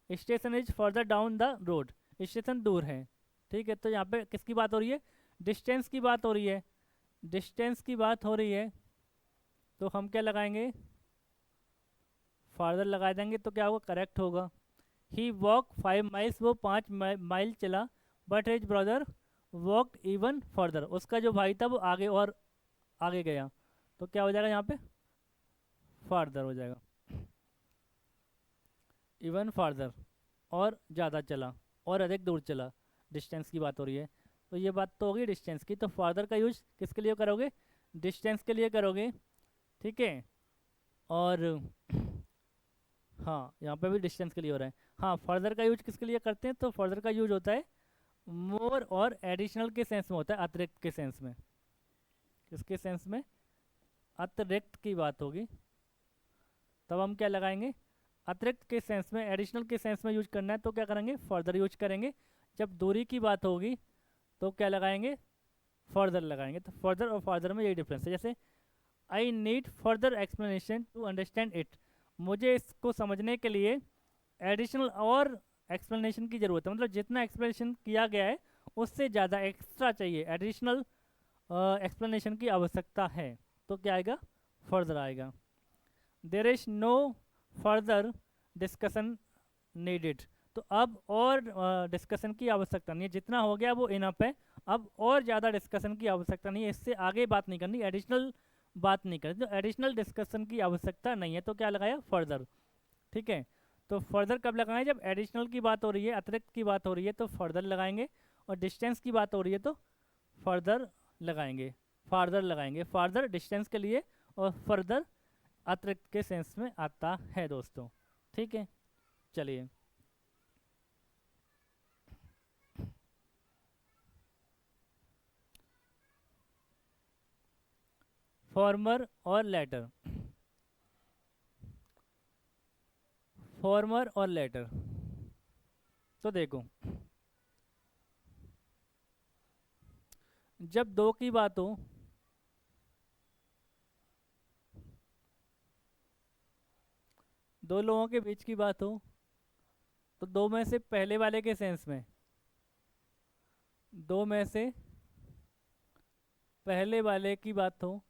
station is further down the road, station दूर है। ठीक है, तो यहाँ पे किसकी बात हो रही है, डिस्टेंस की बात हो रही है, डिस्टेंस की बात हो रही है, तो हम क्या लगाएंगे, फार्दर लगा देंगे, तो क्या होगा, करेक्ट होगा। ही वॉक 5 माइल्स, वो 5 माइल चला, but his brother walk even further, उसका जो भाई था वो आगे और आगे गया, तो क्या हो जाएगा यहाँ पे, फार्दर हो जाएगा, इवन फार्दर, और ज़्यादा चला, और अधिक दूर चला, डिस्टेंस की बात हो रही है। तो ये बात तो होगी डिस्टेंस की, तो फार्दर का यूज किसके लिए करोगे, डिस्टेंस के लिए करोगे। ठीक है, और हाँ यहाँ पे भी डिस्टेंस के लिए हो रहा है। हाँ, फर्दर का यूज किसके लिए करते हैं, तो फर्दर का यूज होता है मोर और एडिशनल के सेंस में होता है, अतिरिक्त के सेंस में। किसके सेंस में, अतिरिक्त की बात होगी, तब हम क्या लगाएंगे, अतिरिक्त के सेंस में, एडिशनल के सेंस में यूज करना है तो क्या करेंगे, फर्दर यूज करेंगे। जब दूरी की बात होगी तो क्या लगाएंगे, फर्दर लगाएंगे। तो फर्दर और फार्दर में यही डिफरेंस है। जैसे I need further explanation to understand it, मुझे इसको समझने के लिए एडिशनल और एक्सप्लेनेशन की ज़रूरत है, मतलब जितना एक्सप्लेनेशन किया गया है उससे ज़्यादा एक्स्ट्रा चाहिए, एडिशनल एक्सप्लेनेशन की आवश्यकता है, तो क्या आएगा, फर्दर आएगा। There is no further discussion needed, तो अब और डिस्कशन की आवश्यकता नहीं है, जितना हो गया वो इनफ है, अब और ज़्यादा डिस्कशन की आवश्यकता नहीं है, इससे आगे बात नहीं करनी, एडिशनल बात नहीं करनी, तो एडिशनल डिस्कशन की आवश्यकता नहीं है, तो क्या लगाया, फर्दर। ठीक है, तो फर्दर कब लगाएं, जब एडिशनल की बात हो रही है, अतिरिक्त की बात हो रही है तो फर्दर लगाएंगे, और डिस्टेंस की बात हो रही है तो फर्दर लगाएंगे, फार्दर लगाएंगे, फार्दर डिस्टेंस के लिए और फर्दर अतिरिक्त के सेंस में आता है दोस्तों। ठीक है, चलिए फॉर्मर और लेटर, फॉर्मर और लेटर, तो देखो जब दो की बात हो, दो लोगों के बीच की बात हो, तो दो में से पहले वाले के सेंस में, दो में से पहले वाले की बात हो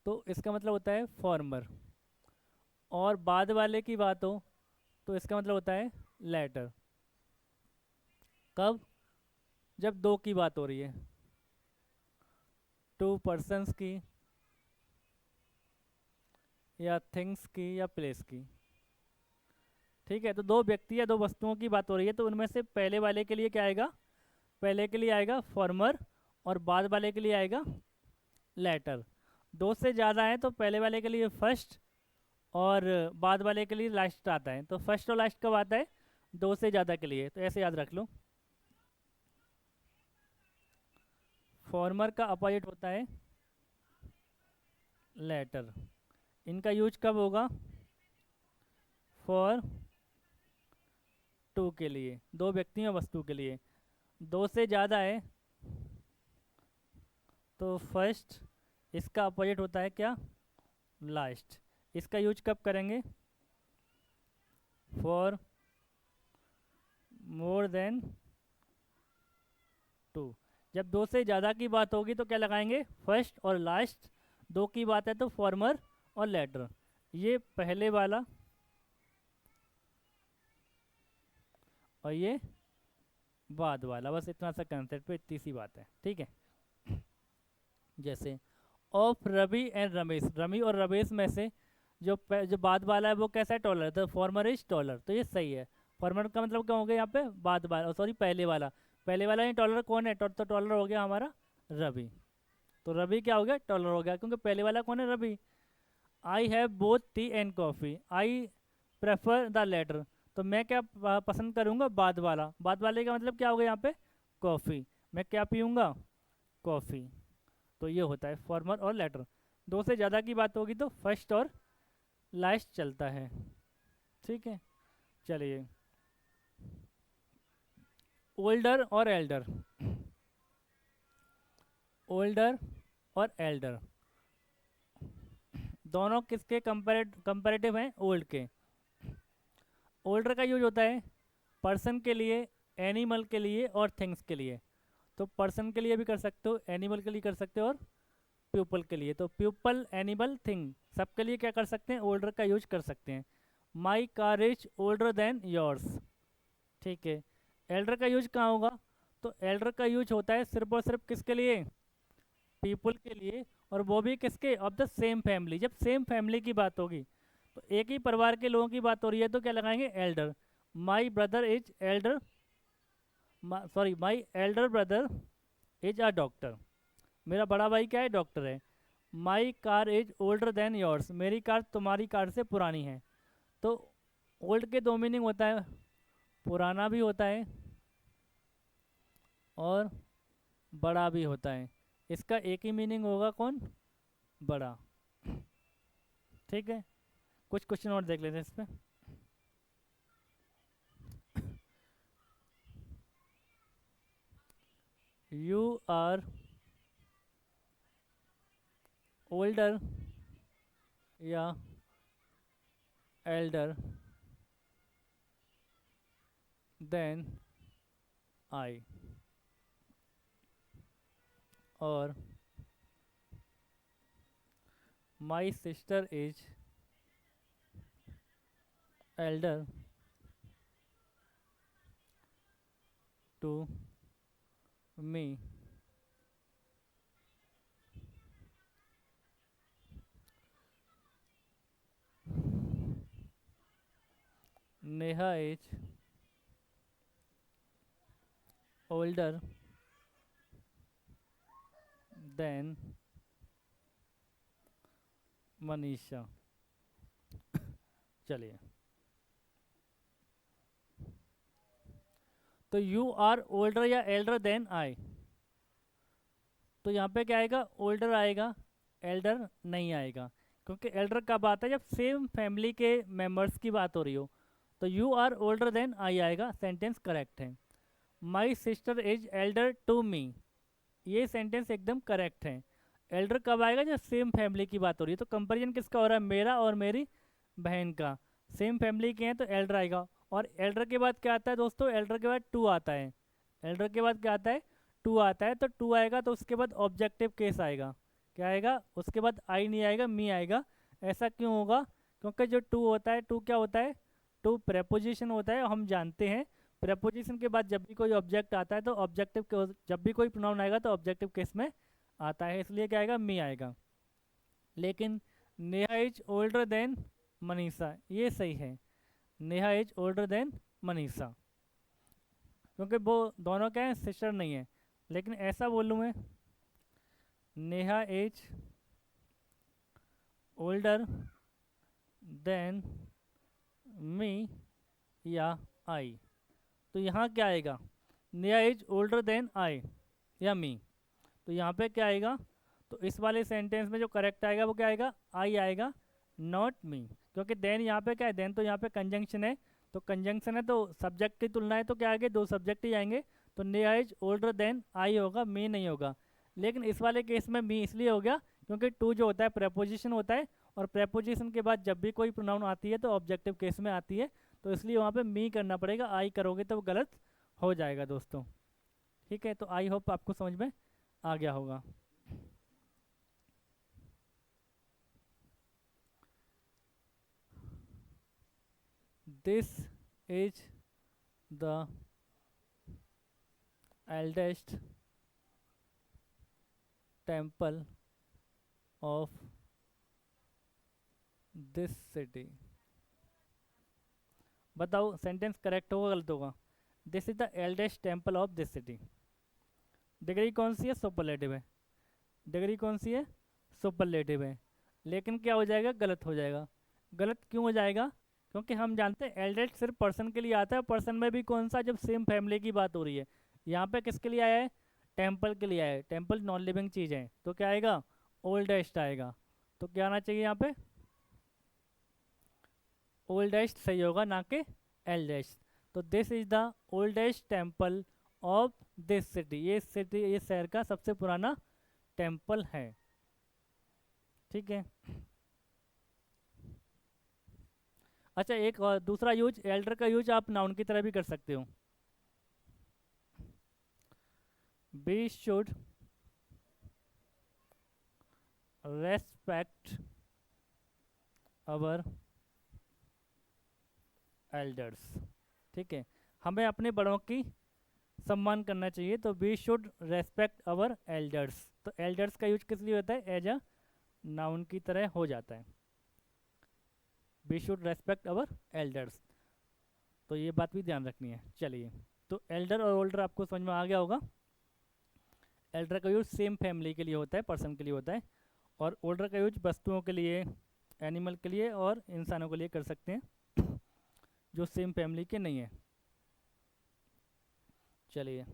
तो इसका मतलब होता है फॉर्मर, और बाद वाले की बात हो तो इसका मतलब होता है लेटर। कब? जब दो की बात हो रही है, टू पर्सन्स की या थिंग्स की या प्लेस की। ठीक है, तो दो व्यक्ति या दो वस्तुओं की बात हो रही है, तो उनमें से पहले वाले के लिए क्या आएगा? पहले के लिए आएगा फॉर्मर, और बाद वाले के लिए आएगा लेटर। दो से ज़्यादा है तो पहले वाले के लिए फर्स्ट, और बाद वाले के लिए लास्ट आता है। तो फर्स्ट और लास्ट कब आता है? दो से ज़्यादा के लिए। तो ऐसे याद रख लो, फॉर्मर का अपोजिट होता है लेटर। इनका यूज कब होगा? फॉर टू के लिए, दो व्यक्ति या वस्तु के लिए। दो से ज़्यादा है तो फर्स्ट, इसका अपोजिट होता है क्या? लास्ट। इसका यूज कब करेंगे? For more than two. जब दो से ज़्यादा की बात होगी तो क्या लगाएंगे? फर्स्ट और लास्ट। दो की बात है तो फॉर्मर और लेटर। ये पहले वाला और ये बाद वाला, बस इतना सा कंसेप्ट पे इतनी सी बात है। ठीक है, जैसे ऑफ रवि एंड रमेश, रवि और रमेश में से जो बाद वाला है वो कैसा है? टॉलर। तो फॉर्मर इज टॉलर, तो ये सही है। फॉर्मर का मतलब क्या हो गया यहाँ पे? बाद वाला, सॉरी पहले वाला। पहले वाला ही टॉलर कौन है? तो टॉलर हो गया हमारा रवि। तो रवि क्या हो गया? टॉलर हो गया, क्योंकि पहले वाला कौन है? Ravi. I have both tea and coffee, I prefer the latter. तो मैं क्या पसंद करूँगा? बाद वाला। बाद वाले का मतलब क्या हो गया यहाँ पे? कॉफ़ी। मैं क्या पीऊँगा? कॉफ़ी। तो ये होता है फॉर्मर और लेटर। दो से ज़्यादा की बात होगी तो फर्स्ट और लास्ट चलता है। ठीक है, चलिए, ओल्डर और एल्डर। ओल्डर और एल्डर दोनों किसके कंपैरेटिव हैं? ओल्ड के। ओल्डर का यूज होता है पर्सन के लिए, एनिमल के लिए और थिंग्स के लिए। तो पर्सन के लिए भी कर सकते हो, एनिमल के लिए कर सकते हो, और पीपल के लिए। तो पीपल, एनिमल, थिंग, सबके लिए क्या कर सकते हैं? ओल्डर का यूज कर सकते हैं। My car is older then yours. ठीक है, एल्डर का यूज कहाँ होगा? तो एल्डर का यूज होता है सिर्फ और सिर्फ किसके लिए? पीपल के लिए, और वो भी किसके? Of the same family. जब सेम फैमिली की बात होगी, तो एक ही परिवार के लोगों की बात हो रही है, तो क्या लगाएंगे? Elder. My brother is Elder, sorry my elder brother is a doctor. मेरा बड़ा भाई क्या है? डॉक्टर है। My car is older then yours, मेरी कार तुम्हारी कार से पुरानी है। तो ओल्ड के दो मीनिंग होता है, पुराना भी होता है और बड़ा भी होता है। इसका एक ही मीनिंग होगा, कौन? बड़ा। ठीक है, कुछ क्वेश्चन और देख लेते हैं इस पे। यू आर ओल्डर या एल्डर देन आई, और my sister is elder to me. Neha is older than Manisha. चलिए, तो यू आर ओल्डर या एल्डर देन आई, तो यहाँ पे क्या आएगा? ओल्डर आएगा, एल्डर नहीं आएगा। क्योंकि एल्डर कब आता है? जब सेम फैमिली के मेंबर्स की बात हो रही हो। तो you are older than I आएगा, सेंटेंस करेक्ट है। My sister is elder to me, ये सेंटेंस एकदम करेक्ट है। एल्डर कब आएगा? जब सेम फैमिली की बात हो रही है। तो कंपेरिजन किसका हो रहा है? मेरा और मेरी बहन का। सेम फैमिली के हैं तो एल्डर आएगा। और एल्डर के बाद क्या आता है दोस्तों? एल्डर के बाद टू आता है। एल्डर के बाद क्या आता है? टू आता है। तो टू आएगा तो उसके बाद ऑब्जेक्टिव केस आएगा। क्या आएगा? उसके बाद आई नहीं आएगा, मी आएगा। ऐसा क्यों होगा? क्योंकि जो टू होता है, टू क्या होता है? टू प्रेपोजिशन होता है, हम जानते हैं प्रेपोजिशन के बाद जब भी कोई ऑब्जेक्ट आता है तो ऑब्जेक्टिव, जब भी कोई प्रोनाउन आएगा तो ऑब्जेक्टिव केस में आता है, इसलिए क्या आएगा, मी आएगा। लेकिन Neha is older than Manisha, ये सही है, Neha is older than Manisha, क्योंकि वो दोनों क्या है, सिस्टर नहीं है। लेकिन ऐसा बोलूँ मैं, Neha is older than me या आई, तो यहाँ क्या आएगा, Neha is older than I या मी, तो यहाँ पे क्या आएगा, तो इस वाले सेंटेंस में जो करेक्ट आएगा वो क्या आएगा, आई आएगा, नॉट मी, क्योंकि देन यहाँ पे क्या है, देन तो यहाँ पे कंजंक्शन है, तो कंजंक्शन है तो सब्जेक्ट की तुलना है तो क्या आएंगे, दो सब्जेक्ट ही आएंगे, तो Neha is older than I होगा, मी नहीं होगा। लेकिन इस वाले केस में मी इसलिए हो गया क्योंकि टू जो होता है प्रेपोजिशन होता है, और प्रेपोजिशन के बाद जब भी कोई प्रोनाउन आती है तो ऑब्जेक्टिव केस में आती है, तो इसलिए वहाँ पे मी करना पड़ेगा, आई करोगे तो वो गलत हो जाएगा दोस्तों। ठीक है, तो आई होप आपको समझ में आ गया होगा। This is the eldest temple of this city, बताओ सेंटेंस करेक्ट होगा गलत होगा। This is the eldest temple of this city, degree कौन सी है, सुपरलेटिव है, डिग्री कौन सी है, सुपरलेटिव है, लेकिन क्या हो जाएगा, गलत हो जाएगा। गलत क्यों हो जाएगा, क्योंकि हम जानते हैं एल्डेस्ट सिर्फ पर्सन के लिए आता है, पर्सन में भी कौन सा, जब सेम फैमिली की बात हो रही है। यहाँ पे किसके लिए आया है, टेम्पल के लिए आया है, टेम्पल नॉन लिविंग चीज़ है, तो क्या आएगा, ओल्डेस्ट आएगा, तो क्या आना चाहिए यहाँ पे, ओल्डेस्ट सही होगा, ना कि एल्डेस्ट। तो this is the oldest temple of this city, ये सिटी, ये शहर का सबसे पुराना टेम्पल है। ठीक है, अच्छा एक और दूसरा यूज, एल्डर का यूज आप नाउन की तरह भी कर सकते हो। We should respect our elders, ठीक है, हमें अपने बड़ों की सम्मान करना चाहिए, तो we should respect our elders, तो एल्डर्स का यूज किस लिए होता है, एज अ नाउन की तरह हो जाता है, we should respect our elders, तो ये बात भी ध्यान रखनी है। चलिए, तो एल्डर और ओल्डर आपको समझ में आ गया होगा। एल्डर का यूज सेम फैमिली के लिए होता है, पर्सन के लिए होता है, और ओल्डर का यूज वस्तुओं के लिए, एनिमल के लिए और इंसानों के लिए कर सकते हैं जो सेम फैमिली के नहीं है। चलिए,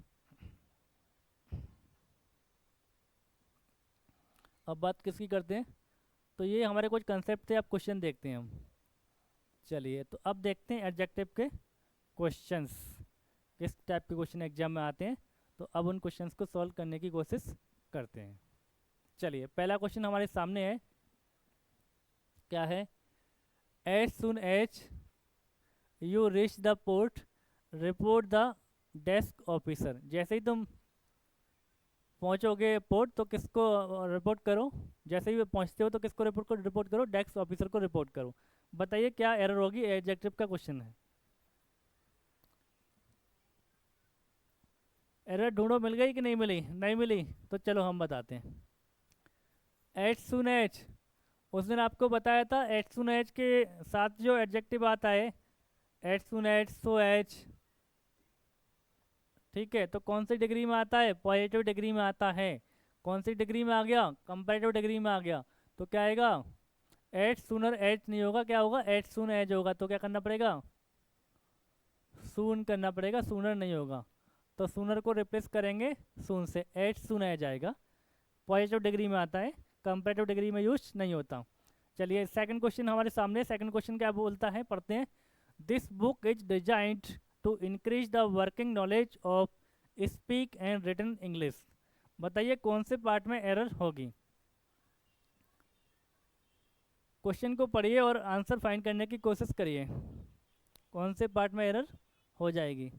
अब बात किसकी करते हैं, तो ये हमारे कुछ कंसेप्ट थे, अब क्वेश्चन देखते हैं हम। चलिए, तो अब देखते हैं एडजेक्टिव के क्वेश्चंस, किस टाइप के क्वेश्चन एग्जाम में आते हैं, तो अब उन क्वेश्चंस को सॉल्व करने की कोशिश करते हैं। चलिए, पहला क्वेश्चन हमारे सामने है, क्या है, as soon as you reach the port report the desk officer, जैसे ही तुम पहुंचोगे पोर्ट तो किसको रिपोर्ट करो, जैसे ही पहुंचते हो तो किसको रिपोर्ट करो, डेस्क ऑफिसर को रिपोर्ट करो। बताइए क्या एरर होगी, एडजेक्टिव का क्वेश्चन है। एरर ढूंढो, मिल गई कि नहीं मिली, नहीं मिली तो चलो हम बताते हैं। एज सुन एज, उस दिन आपको बताया था एज सुन एज के साथ जो एडजेक्टिव आता है, as soon as, so as, ठीक है, तो कौन सी डिग्री में आता है, पॉजिटिव डिग्री में आता है। कौन सी डिग्री में आ गया, कंपैरेटिव डिग्री में आ गया, तो क्या आएगा, एज सुनर एज नहीं होगा, क्या होगा, एज सुन एज होगा, तो क्या करना पड़ेगा, सून करना पड़ेगा, सूनर नहीं होगा, तो सूनर को रिप्लेस करेंगे सून से, एज सुन एज आएगा, पॉजिटिव डिग्री में आता है, कंपैरेटिव डिग्री में यूज नहीं होता। चलिए, सेकंड क्वेश्चन हमारे सामने, सेकंड क्वेश्चन क्या बोलता है, पढ़ते हैं। This book is designed to increase the working knowledge of speak and written English, बताइए कौन से पार्ट में एरर होगी। क्वेश्चन को पढ़िए और आंसर फाइंड करने की कोशिश करिए, कौन से पार्ट में एरर हो जाएगी।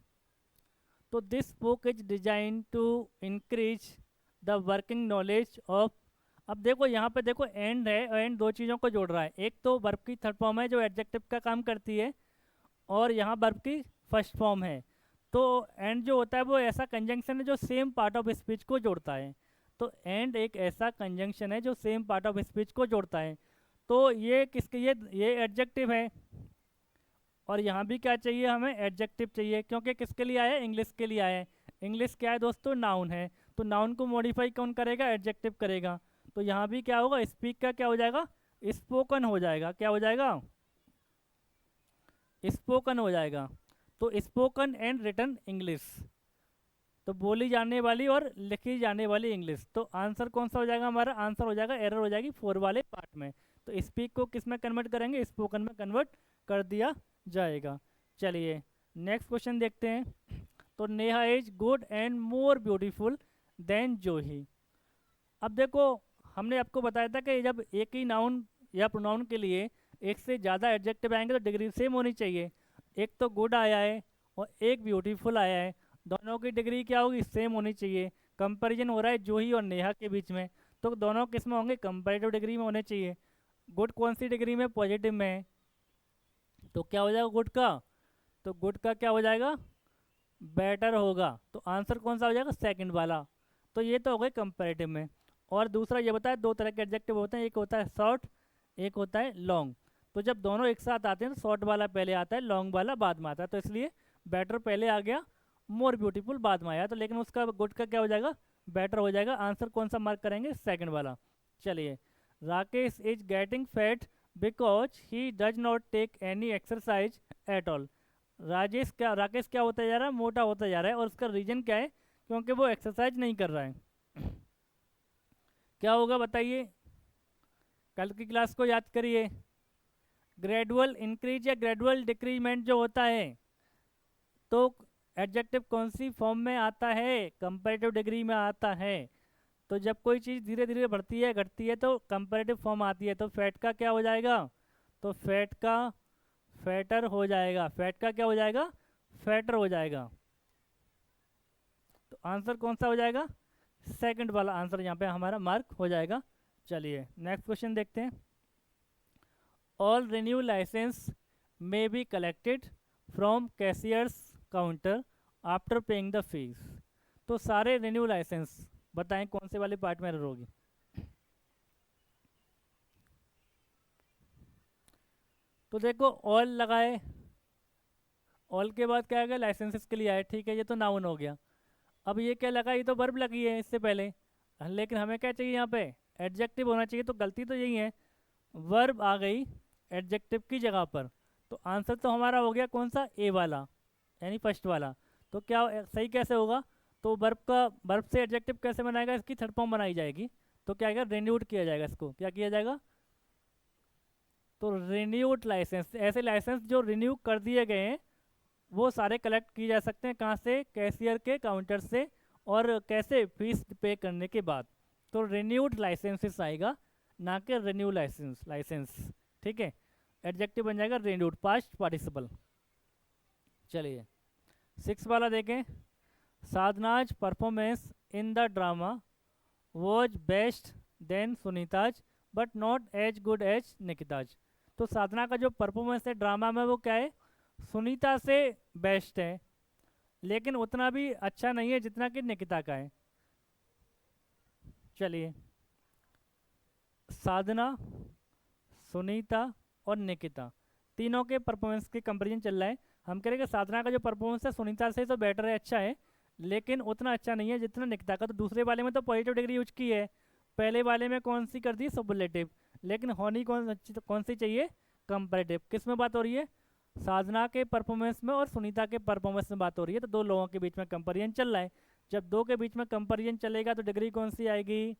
तो this book is design to increase the working knowledge of, अब देखो यहाँ पे देखो एंड है, एंड दो चीज़ों को जोड़ रहा है, एक तो वर्ब की थर्ड फॉर्म है जो एडजेक्टिव का काम करती है, और यहाँ वर्ब की फर्स्ट फॉर्म है। तो एंड जो होता है वो ऐसा कंजंक्शन है जो सेम पार्ट ऑफ स्पीच को जोड़ता है। तो एंड एक ऐसा कंजंक्शन है जो सेम पार्ट ऑफ स्पीच को जोड़ता है। तो ये किसके, ये एडजेक्टिव है। और यहाँ भी क्या चाहिए, हमें एडजेक्टिव चाहिए, क्योंकि किसके लिए आया है, इंग्लिश के लिए आया है। इंग्लिश क्या है दोस्तों, नाउन है। तो नाउन को मॉडिफाई कौन करेगा, एडजेक्टिव करेगा। तो यहाँ भी क्या होगा, स्पीक का क्या हो जाएगा, स्पोकन हो जाएगा। क्या हो जाएगा, स्पोकन हो जाएगा। तो स्पोकन एंड रिटन इंग्लिश, तो बोली जाने वाली और लिखी जाने वाली इंग्लिश। तो आंसर कौन सा हो जाएगा, हमारा आंसर हो जाएगा, एरर हो जाएगी 4 वाले पार्ट में। तो स्पीक को किस में कन्वर्ट करेंगे, स्पोकन में कन्वर्ट कर दिया जाएगा। चलिए नेक्स्ट क्वेश्चन देखते हैं। तो Neha is good and more beautiful than Juhi. अब देखो, हमने आपको बताया था कि जब एक ही नाउन या प्रोनाउन के लिए एक से ज़्यादा एडजेक्टिव आएंगे तो डिग्री सेम होनी चाहिए। एक तो गुड आया है और एक ब्यूटीफुल आया है, दोनों की डिग्री क्या होगी, सेम होनी चाहिए। कंपैरिजन हो रहा है जूही और नेहा के बीच में, तो दोनों किस में होंगे, कंपैरेटिव डिग्री में होने चाहिए। गुड कौन सी डिग्री में, पॉजिटिव में है। तो क्या हो जाएगा गुड का, तो गुड का क्या हो जाएगा, बेटर होगा। तो आंसर कौन सा हो जाएगा, सेकंड वाला। तो ये तो हो गए कंपैरेटिव में। और दूसरा ये बताया, दो तरह के एडजेक्टिव होते हैं, एक होता है शॉर्ट, एक होता है लॉन्ग। तो जब दोनों एक साथ आते हैं तो शॉर्ट वाला पहले आता है, लॉन्ग वाला बाद में आता है। तो इसलिए बेटर पहले आ गया, मोर ब्यूटीफुल बाद में आया। तो लेकिन उसका गुड का क्या हो जाएगा, बेटर हो जाएगा। आंसर कौन सा मार्क करेंगे, सेकंड वाला। चलिए, Rakesh is getting fat because he does not take any exercise at all. Rakesh क्या होता जा रहा है, मोटा होता जा रहा है। और उसका रीजन क्या है, क्योंकि वो एक्सरसाइज नहीं कर रहा है। क्या होगा बताइए, कल की क्लास को याद करिए। ग्रेजुअल इंक्रीज या ग्रेजुअल डिक्रीमेंट जो होता है, तो एडजेक्टिव कौन सी फॉर्म में आता है, कंपैरेटिव डिग्री में आता है। तो जब कोई चीज़ धीरे धीरे बढ़ती है घटती है तो कंपैरेटिव फॉर्म आती है। तो फैट का क्या हो जाएगा, तो फैट का फैटर हो जाएगा। फैट का क्या हो जाएगा, फैटर हो जाएगा। तो आंसर कौन सा हो जाएगा, सेकंड वाला आंसर यहाँ पे हमारा मार्क हो जाएगा। चलिए नेक्स्ट क्वेश्चन देखते हैं। All renew license may be collected from cashiers counter after paying the fees. तो सारे रिन्यू लाइसेंस बताएं कौन से वाले पार्ट में एरर होगी। तो देखो ऑल लगाए, ऑल के बाद क्या आ गया, लाइसेंसेस के लिए आए, ठीक है, ये तो नाउन हो गया। अब ये क्या लगा, ये तो वर्ब लगी है इससे पहले, लेकिन हमें क्या चाहिए यहाँ पे, एडजेक्टिव होना चाहिए। तो गलती तो यही है, वर्ब आ गई एडजेक्टिव की जगह पर। तो आंसर तो हमारा हो गया कौन सा, ए वाला, यानी फर्स्ट वाला। तो क्या सही कैसे होगा, तो वर्ब से एडजेक्टिव कैसे बनाएगा, इसकी थर्ड फॉर्म बनाई जाएगी। तो क्या आएगा, रिन्यूड किया जाएगा, इसको क्या किया जाएगा, तो रिन्यूड लाइसेंस। ऐसे लाइसेंस जो रिन्यू कर दिए गए हैं वो सारे कलेक्ट किए जा सकते हैं, कहाँ से, कैशियर के काउंटर से। और कैसे, फीस पे करने के बाद। तो रिन्यूड लाइसेंसेस आएगा, ना कि रिन्यू लाइसेंस। ठीक है, एडजेक्टिव बन जाएगा रिन्यूड, पास्ट पार्टिसिपल। चलिए 6 वाला देखें। Sadhana's performance in the drama was best than Sunita's but not as good as Nikita's. तो साधना का जो परफॉर्मेंस है ड्रामा में वो क्या है, सुनीता से बेस्ट है, लेकिन उतना भी अच्छा नहीं है जितना कि निकिता का है। चलिए, साधना, सुनीता और निकिता तीनों के परफॉर्मेंस के कंपैरिजन चल रहा है। हम कह रहे हैं कि साधना का जो परफॉर्मेंस है सुनीता से तो बेटर है, अच्छा है, लेकिन उतना अच्छा नहीं है जितना निकिता का। तो दूसरे वाले में तो पॉजिटिव डिग्री यूज की है, पहले वाले में कौन सी कर दी, सुपरलेटिव। लेकिन होनी कौन सी चाहिए, कंपैरेटिव। किस में बात हो रही है, साधना के परफॉर्मेंस में और सुनीता के परफॉर्मेंस में बात हो रही है। तो दो लोगों के बीच में कंपैरिजन चल रहा है। जब दो के बीच में कंपैरिजन चलेगा तो डिग्री कौन सी आएगी,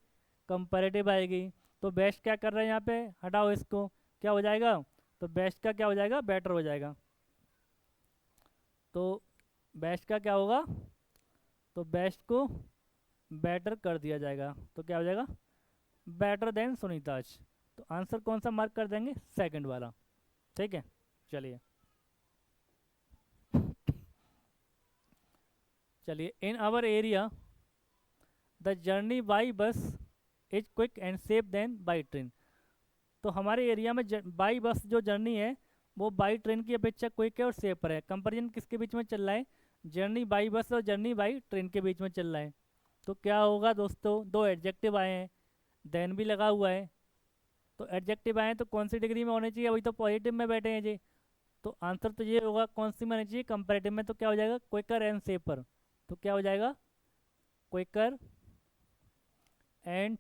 कंपैरेटिव आएगी। तो बेस्ट क्या कर रहे हैं यहाँ पे, हटाओ इसको, क्या हो जाएगा, तो बेस्ट का क्या हो जाएगा, बेटर हो जाएगा। तो बेस्ट का क्या होगा, तो बेस्ट को बेटर कर दिया जाएगा। तो क्या हो जाएगा, बेटर देन सुनीताज। तो आंसर कौन सा मार्क कर देंगे, सेकंड वाला। ठीक है, चलिए चलिए। In our area the journey by bus is quick and safe than by train. तो हमारे एरिया में बाई बस जो जर्नी है वो बाई ट्रेन की अपेक्षा क्विक है और सेफर है। कंपैरिजन किसके बीच में चल रहा है? जर्नी बाई बस और जर्नी बाई ट्रेन के बीच में चल रहा है। तो क्या होगा दोस्तों, दो एडजेक्टिव आए हैं, देन भी लगा हुआ है। तो एडजेक्टिव आए हैं तो कौन सी डिग्री में होने चाहिए? अभी तो पॉजिटिव में बैठे हैं जी। तो आंसर तो ये होगा, कौन सी में होनी चाहिए? कंपैरेटिव में। तो क्या हो जाएगा? Quicker and safer. तो क्या हो जाएगा? क्विकर एंड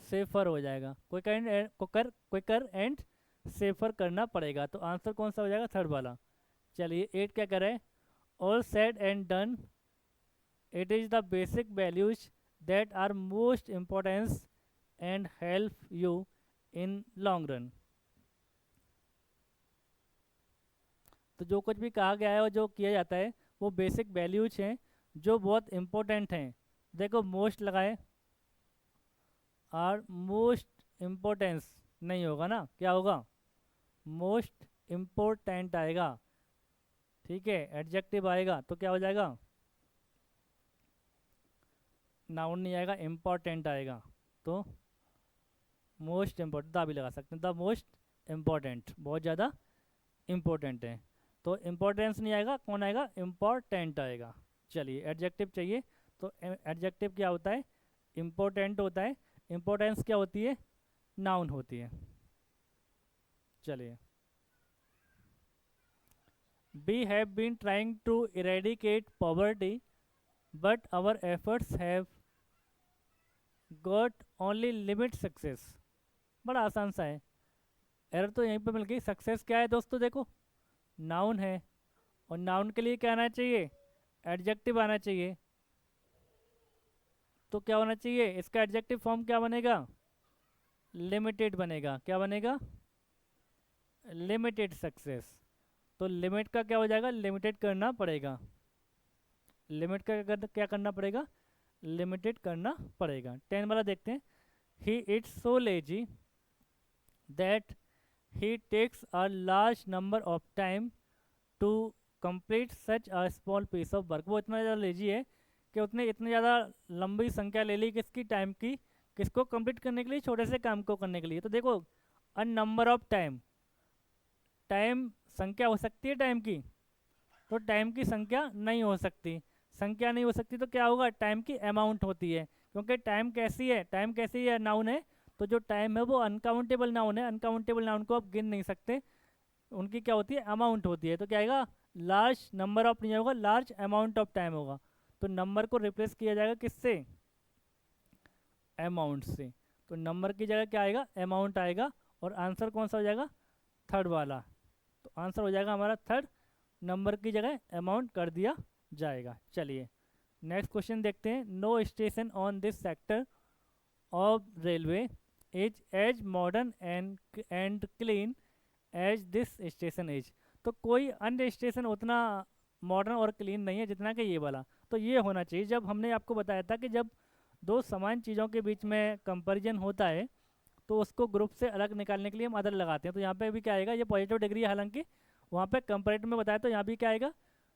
सेफर हो जाएगा। क्विकर एंड सेफर करना पड़ेगा। तो आंसर कौन सा हो जाएगा? थर्ड वाला। चलिए 8 क्या करें? All said and done, it is the basic values that are most importance and help you in long run. तो जो कुछ भी कहा गया है और जो किया जाता है वो बेसिक वैल्यूज हैं जो बहुत इम्पोर्टेंट हैं। देखो मोस्ट लगाए, आर मोस्ट इम्पोर्टेंस नहीं होगा ना, क्या होगा? मोस्ट इम्पोर्टेंट आएगा। ठीक है, एडजेक्टिव आएगा तो क्या हो जाएगा? नाउन नहीं आएगा, इम्पोर्टेंट आएगा। तो मोस्ट इम्पोर्टेंट द भी लगा सकते हैं, द मोस्ट इम्पोर्टेंट, बहुत ज़्यादा इम्पोर्टेंट है। तो इम्पोर्टेंस नहीं आएगा, कौन आएगा? इम्पोर्टेंट आएगा। चलिए एडजेक्टिव चाहिए, तो एडजेक्टिव क्या होता है? इम्पोर्टेंट होता है। इम्पोर्टेंस क्या होती है? नाउन होती है। चलिए, we have been trying to eradicate poverty but our efforts have got only limit success। बड़ा आसान सा है, एरर तो यहीं पे मिल गई। सक्सेस क्या है दोस्तों? देखो नाउन है, और नाउन के लिए क्या आना चाहिए? एडजेक्टिव आना चाहिए। तो क्या होना चाहिए? इसका एडजेक्टिव फॉर्म क्या बनेगा? लिमिटेड बनेगा। क्या बनेगा? Limited success. तो लिमिट का क्या हो जाएगा? लिमिटेड करना पड़ेगा। लिमिट का क्या करना पड़ेगा? लिमिटेड करना पड़ेगा। 10 वाला देखते हैं। He it's so lazy that he takes a large number of time to complete such a small piece of work. वो इतना ज़्यादा लेजी है कि उसने इतनी ज़्यादा लंबी संख्या ले ली किसकी? टाइम की। किसको कंप्लीट करने के लिए? छोटे से काम को करने के लिए। तो देखो a number of time, time संख्या हो सकती है टाइम की, तो टाइम की संख्या नहीं हो सकती। संख्या नहीं हो सकती तो क्या होगा? टाइम की अमाउंट होती है। क्योंकि टाइम कैसी है? टाइम कैसी है? नाउन है। तो जो टाइम है वो अनकाउंटेबल नाउन है। अनकाउंटेबल नाउन को आप गिन नहीं सकते, उनकी क्या होती है? अमाउंट होती है। तो क्या आएगा? लार्ज नंबर ऑफ नहीं होगा, लार्ज अमाउंट ऑफ टाइम होगा। तो नंबर को रिप्लेस किया जाएगा किससे? अमाउंट से। तो नंबर की जगह क्या आएगा? अमाउंट आएगा। और आंसर कौन सा हो जाएगा? थर्ड वाला। तो आंसर हो जाएगा हमारा थर्ड, नंबर की जगह अमाउंट कर दिया जाएगा। चलिए नेक्स्ट क्वेश्चन देखते हैं। No station on this sector of railway is as modern and clean as this station is. तो कोई अन्य स्टेशन उतना मॉडर्न और क्लीन नहीं है जितना कि ये वाला। तो ये होना चाहिए। जब हमने आपको बताया था कि जब दो समान चीज़ों के बीच में कंपैरिजन होता है तो उसको ग्रुप से अलग निकालने के लिए हम अदर लगाते हैं। तो यहाँ पे भी क्या आएगा? ये पॉजिटिव डिग्री है, हालांकि वहाँ पे कंपैरेटिव में बताया, तो यहाँ भी क्या आएगा?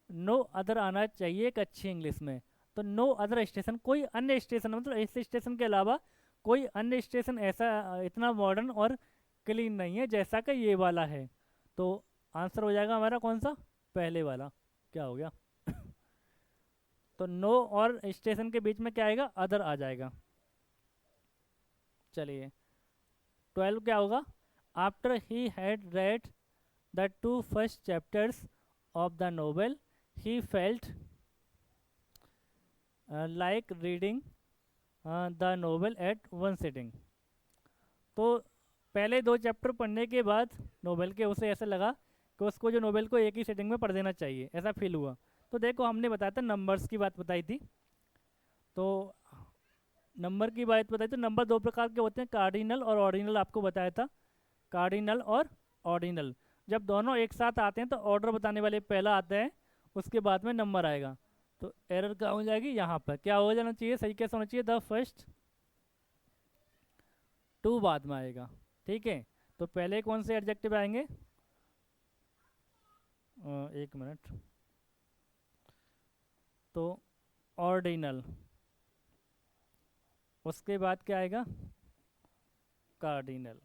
नो अदर आना चाहिए एक अच्छी इंग्लिश में। तो नो अदर स्टेशन, कोई अन्य स्टेशन, मतलब इस स्टेशन के अलावा कोई अन्य स्टेशन ऐसा इतना मॉडर्न और क्लीन नहीं है जैसा कि ये वाला है। तो आंसर हो जाएगा हमारा कौन सा? पहले वाला। क्या हो गया? तो नो और स्टेशन के बीच में क्या आएगा? अदर आ जाएगा। चलिए 12 क्या होगा? After he had read the two first chapters of the novel he felt like reading the novel at one sitting. तो पहले दो चैप्टर पढ़ने के बाद नोवेल के उसे ऐसा लगा कि उसको जो नोवेल को एक ही सेटिंग में पढ़ देना चाहिए, ऐसा फील हुआ। तो देखो हमने बताया था, नंबर्स की बात बताई थी। तो नंबर की बात बताई तो नंबर दो प्रकार के होते हैं, कार्डिनल और ऑर्डिनल, आपको बताया था। कार्डिनल और ऑर्डिनल जब दोनों एक साथ आते हैं तो ऑर्डर बताने वाले पहला आता है, उसके बाद में नंबर आएगा। तो एरर क्या हो जाएगी? यहाँ पर क्या हो जाना चाहिए? सही कैसे होना चाहिए? द फर्स्ट टू बाद में आएगा। ठीक है, तो पहले कौन से एडजेक्टिव आएंगे? एक मिनट। तो ऑर्डिनल, उसके बाद क्या आएगा? कार्डिनल।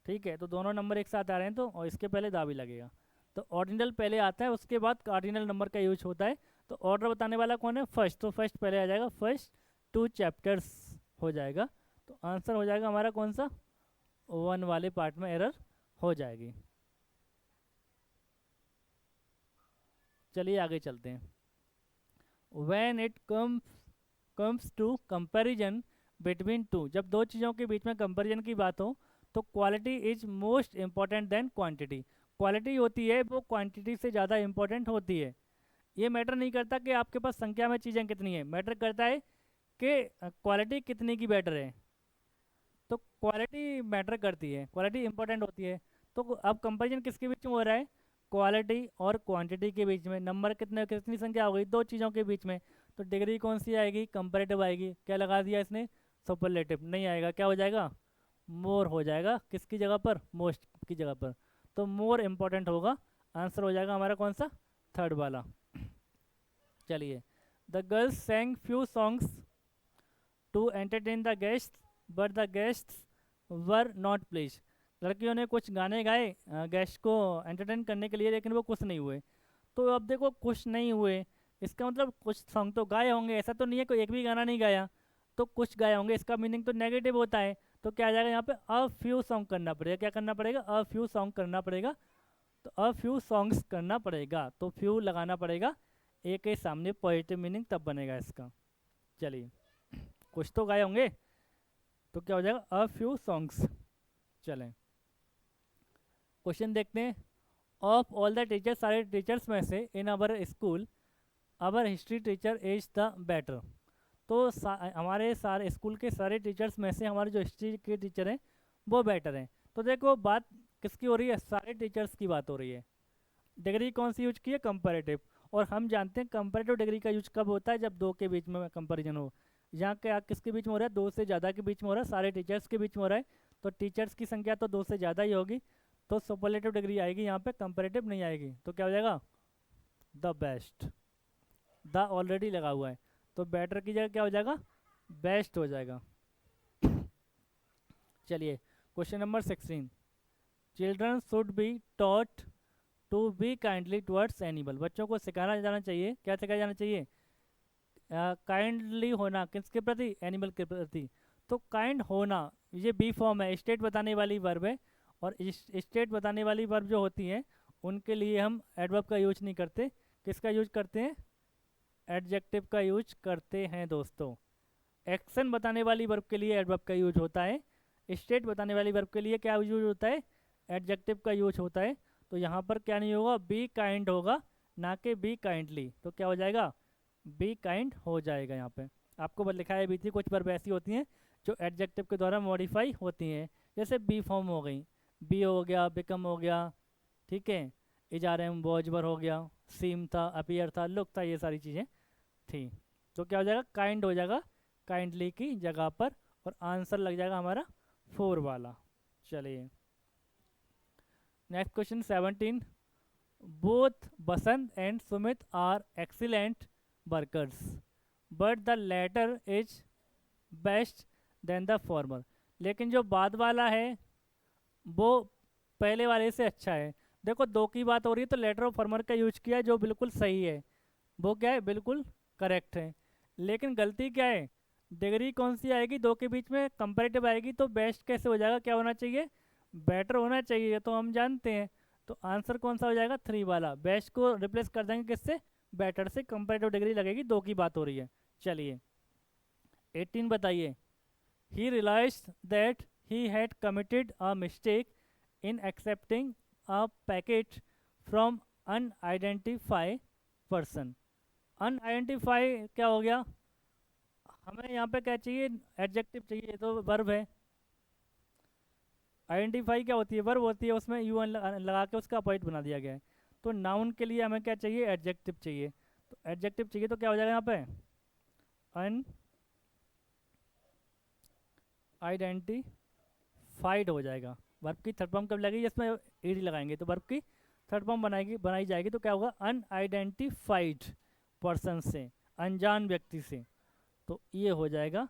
ठीक है, तो दोनों नंबर एक साथ आ रहे हैं तो और इसके पहले दा भी लगेगा। तो ऑर्डिनल पहले आता है, उसके बाद कार्डिनल नंबर का यूज होता है। तो ऑर्डर बताने वाला कौन है? फर्स्ट, तो फर्स्ट पहले आ जाएगा, फर्स्ट 2 चैप्टर्स हो जाएगा। तो आंसर हो जाएगा हमारा कौन सा? 1 वाले पार्ट में एरर हो जाएगी। चलिए आगे चलते हैं। When it comes to comparison between two, जब दो चीज़ों के बीच में कंपैरिजन की बात हो तो quality is most important than quantity. Quality होती है वो क्वांटिटी से ज़्यादा इम्पोर्टेंट होती है। ये मैटर नहीं करता कि आपके पास संख्या में चीज़ें कितनी है, मैटर करता है कि क्वालिटी कितनी की बेटर है। तो क्वालिटी मैटर करती है, क्वालिटी इंपॉर्टेंट होती है। तो अब कंपैरिजन किसके बीच में हो रहा है? क्वालिटी और क्वांटिटी के बीच में। नंबर कितने, कितनी संख्या हो गई? दो चीज़ों के बीच में। तो डिग्री कौन सी आएगी? कंपैरेटिव आएगी। क्या लगा दिया इसने? सुपरलेटिव। नहीं आएगा, क्या हो जाएगा? मोर हो जाएगा। किसकी जगह पर? मोस्ट की जगह पर। तो मोर इम्पोर्टेंट होगा। आंसर हो जाएगा हमारा कौन सा? थर्ड वाला। चलिए, the girls sang few songs to entertain the guest but the guest were not pleased. लड़कियों ने कुछ गाने गाए गेस्ट को एंटरटेन करने के लिए, लेकिन वो खुश नहीं हुए। तो अब देखो, खुश नहीं हुए इसका मतलब कुछ सॉन्ग तो गाए होंगे, ऐसा तो नहीं है कोई एक भी गाना नहीं गाया। तो कुछ गाए होंगे, इसका मीनिंग तो नेगेटिव होता है। तो क्या आ जाएगा यहाँ पे? अ फ्यू सॉन्ग करना पड़ेगा। क्या करना पड़ेगा? अ फ्यू सॉन्ग करना पड़ेगा। तो अ फ्यू सॉन्ग्स करना पड़ेगा, तो फ्यू लगाना पड़ेगा ए के सामने, पॉजिटिव मीनिंग तब बनेगा इसका। चलिए, कुछ तो गाए होंगे, तो क्या हो जाएगा? A few songs. चलें, क्वेश्चन देखते हैं। ऑफ ऑल द टीचर्स, सारे टीचर्स में से in our school our history teacher is the better. तो हमारे सारे स्कूल के सारे टीचर्स में से हमारे जो हिस्ट्री के टीचर हैं वो बेटर हैं। तो देखो, बात किसकी हो रही है? सारे टीचर्स की बात हो रही है। डिग्री कौन सी यूज की है? कंपैरेटिव। और हम जानते हैं कंपैरेटिव डिग्री का यूज कब होता है? जब दो के बीच में कंपैरिजन हो। यहाँ के किसके बीच में हो रहा है? दो से ज़्यादा के बीच में हो रहा है, सारे टीचर्स के बीच में हो रहा है। तो टीचर्स की संख्या तो दो से ज़्यादा ही होगी, तो सुपरलेटिव डिग्री आएगी यहाँ पे, कंपैरेटिव नहीं आएगी। तो क्या हो जाएगा? The best. द ऑलरेडी लगा हुआ है, तो बेटर की जगह क्या हो जाएगा? बेस्ट हो जाएगा। चलिए, question number 16। Children should be taught to be kindly towards animal. बच्चों को सिखाना जाना चाहिए, क्या सिखाया जाना चाहिए? काइंडली होना, किसके प्रति? एनिमल के प्रति। तो काइंड होना, ये बी फॉर्म है, स्टेट बताने वाली वर्ब है। और स्टेट बताने वाली वर्ब जो होती हैं उनके लिए हम एडवर्ब का यूज नहीं करते। किसका यूज करते हैं? एडजेक्टिव का यूज करते हैं दोस्तों। एक्शन बताने वाली वर्ब के लिए एडवर्ब का यूज होता है, स्टेट बताने वाली वर्ब के लिए क्या यूज होता है? एडजेक्टिव का यूज होता है। तो यहाँ पर क्या नहीं होगा? बी काइंड होगा, ना कि बी काइंडली। तो क्या हो जाएगा? बी काइंड हो जाएगा। यहाँ पे आपको बस लिखाया भी थी, कुछ वर्ब ऐसी होती हैं जो एडजेक्टिव के द्वारा मॉडिफाई होती हैं, जैसे बी फॉर्म हो गई, बी हो गया, बिकम हो गया, ठीक है, इजारम वॉजबर हो गया, सीम था, अपीयर था, लुक था, ये सारी चीज़ें थी। तो क्या हो जाएगा? काइंड हो जाएगा काइंडली की जगह पर, और आंसर लग जाएगा हमारा 4 वाला। चलिए, next question 17। Both Basant and Sumit are excellent workers but the latter is best than the former. लेकिन जो बाद वाला है वो पहले वाले से अच्छा है। देखो, दो की बात हो रही है तो लेटर ऑफ फॉर्मर का यूज किया है, जो बिल्कुल सही है। वो क्या है? बिल्कुल करेक्ट है। लेकिन गलती क्या है? डिग्री कौन सी आएगी? दो के बीच में कंपैरेटिव आएगी, तो बेस्ट कैसे हो जाएगा? क्या होना चाहिए? बेटर होना चाहिए, तो हम जानते हैं। तो आंसर कौन सा हो जाएगा? 3 वाला। बेस्ट को रिप्लेस कर देंगे किससे? बेटर से। कंपैरेटिव डिग्री लगेगी, दो की बात हो रही है। चलिए, 18 बताइए। He realise that he had committed a mistake in accepting a packet from unidentified person. Unidentified क्या हो गया? हमें यहाँ पे क्या चाहिए? एडजेक्टिव चाहिए, तो वर्ब है। आइडेंटिफाई क्या होती है? वर्ब होती है, उसमें यू लगा के उसका पॉइंट बना दिया गया है। तो नाउन के लिए हमें क्या चाहिए? एडजेक्टिव चाहिए। तो एडजेक्टिव चाहिए, तो क्या हो जाएगा यहाँ पे? अन आइडेंटिफाइड हो जाएगा। वर्ब की थर्ड फॉर्म कब लगेगी? इसमें ईडी लगाएंगे तो वर्ब की थर्ड फॉर्म बनाई जाएगी। तो क्या होगा? अनआइडेंटिफाइड पर्सन से, अनजान व्यक्ति से। तो ये हो जाएगा।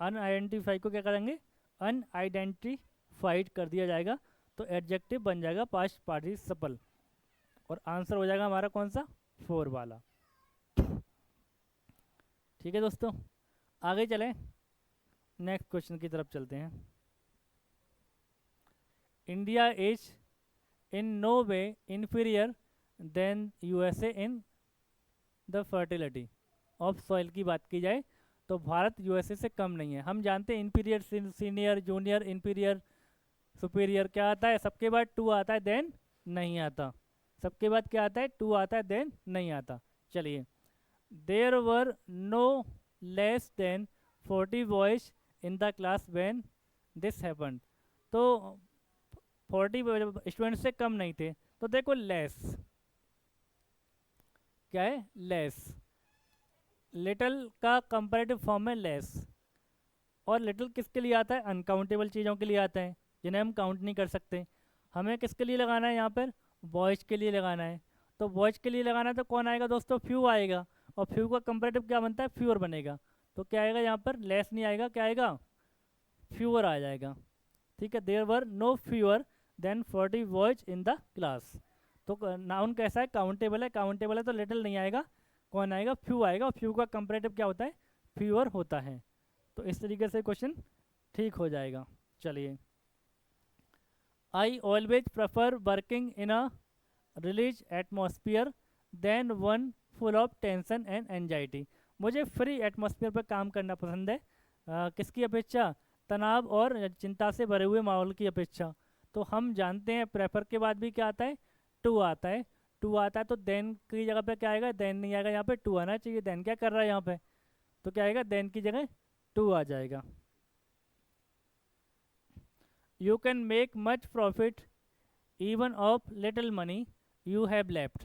अनआइडेंटिफाई को क्या करेंगे? अनआइडेंटिफाइड फाइट कर दिया जाएगा, तो एडजेक्टिव बन जाएगा पास्ट पार्टिसिपल, और आंसर हो जाएगा हमारा कौन सा, 4 वाला। ठीक है दोस्तों, आगे चलें, नेक्स्ट क्वेश्चन की तरफ चलते हैं। India is in no way inferior than USA in the fertility of soil की बात की जाए तो भारत यूएसए से कम नहीं है। हम जानते हैं imperial, senior, junior, imperial, superior क्या आता है, सबके बाद टू आता है, देन नहीं आता। सबके बाद क्या आता है, टू आता है, देन नहीं आता। चलिए, there were no less than 40 boys in the class when this happened. तो 40 स्टूडेंट से कम नहीं थे, तो देखो लेस क्या है, लेस, लिटिल का कंपैरेटिव फॉर्म है लेस। और लिटिल किसके लिए आता है, अनकाउंटेबल चीज़ों के लिए आता है जिन्हें हम काउंट नहीं कर सकते। हमें किसके लिए लगाना है यहाँ पर, बॉयज़ के लिए लगाना है। तो बॉयज़ के लिए लगाना है तो कौन आएगा दोस्तों, फ्यू आएगा, और फ्यू का कंपैरेटिव क्या बनता है, फ्यूअर बनेगा। तो क्या आएगा यहाँ पर, लेस नहीं आएगा, क्या आएगा, फ्यूअर आ जाएगा। ठीक है, there were no fewer than 40 boys in the class. तो नाउन कैसा है, काउंटेबल है, काउंटेबल है तो लिटिल नहीं आएगा, कौन आएगा, फ्यू आएगा, और फ्यू का कंपैरेटिव क्या होता है, फ्यूअर होता है। तो इस तरीके से क्वेश्चन ठीक हो जाएगा। चलिए, I always prefer working in a release atmosphere than one full of tension and anxiety. मुझे फ्री एटमॉस्फेयर पर काम करना पसंद है, किसकी अपेक्षा, तनाव और चिंता से भरे हुए माहौल की अपेक्षा। तो हम जानते हैं प्रेफर के बाद भी क्या आता है, टू आता है, टू आता है तो देन की जगह पे क्या आएगा, देन नहीं आएगा, यहाँ पे टू आना चाहिए। देन क्या कर रहा है यहाँ पे, तो क्या आएगा, देन की जगह टू आ जाएगा। You can make much profit even of little money you have left.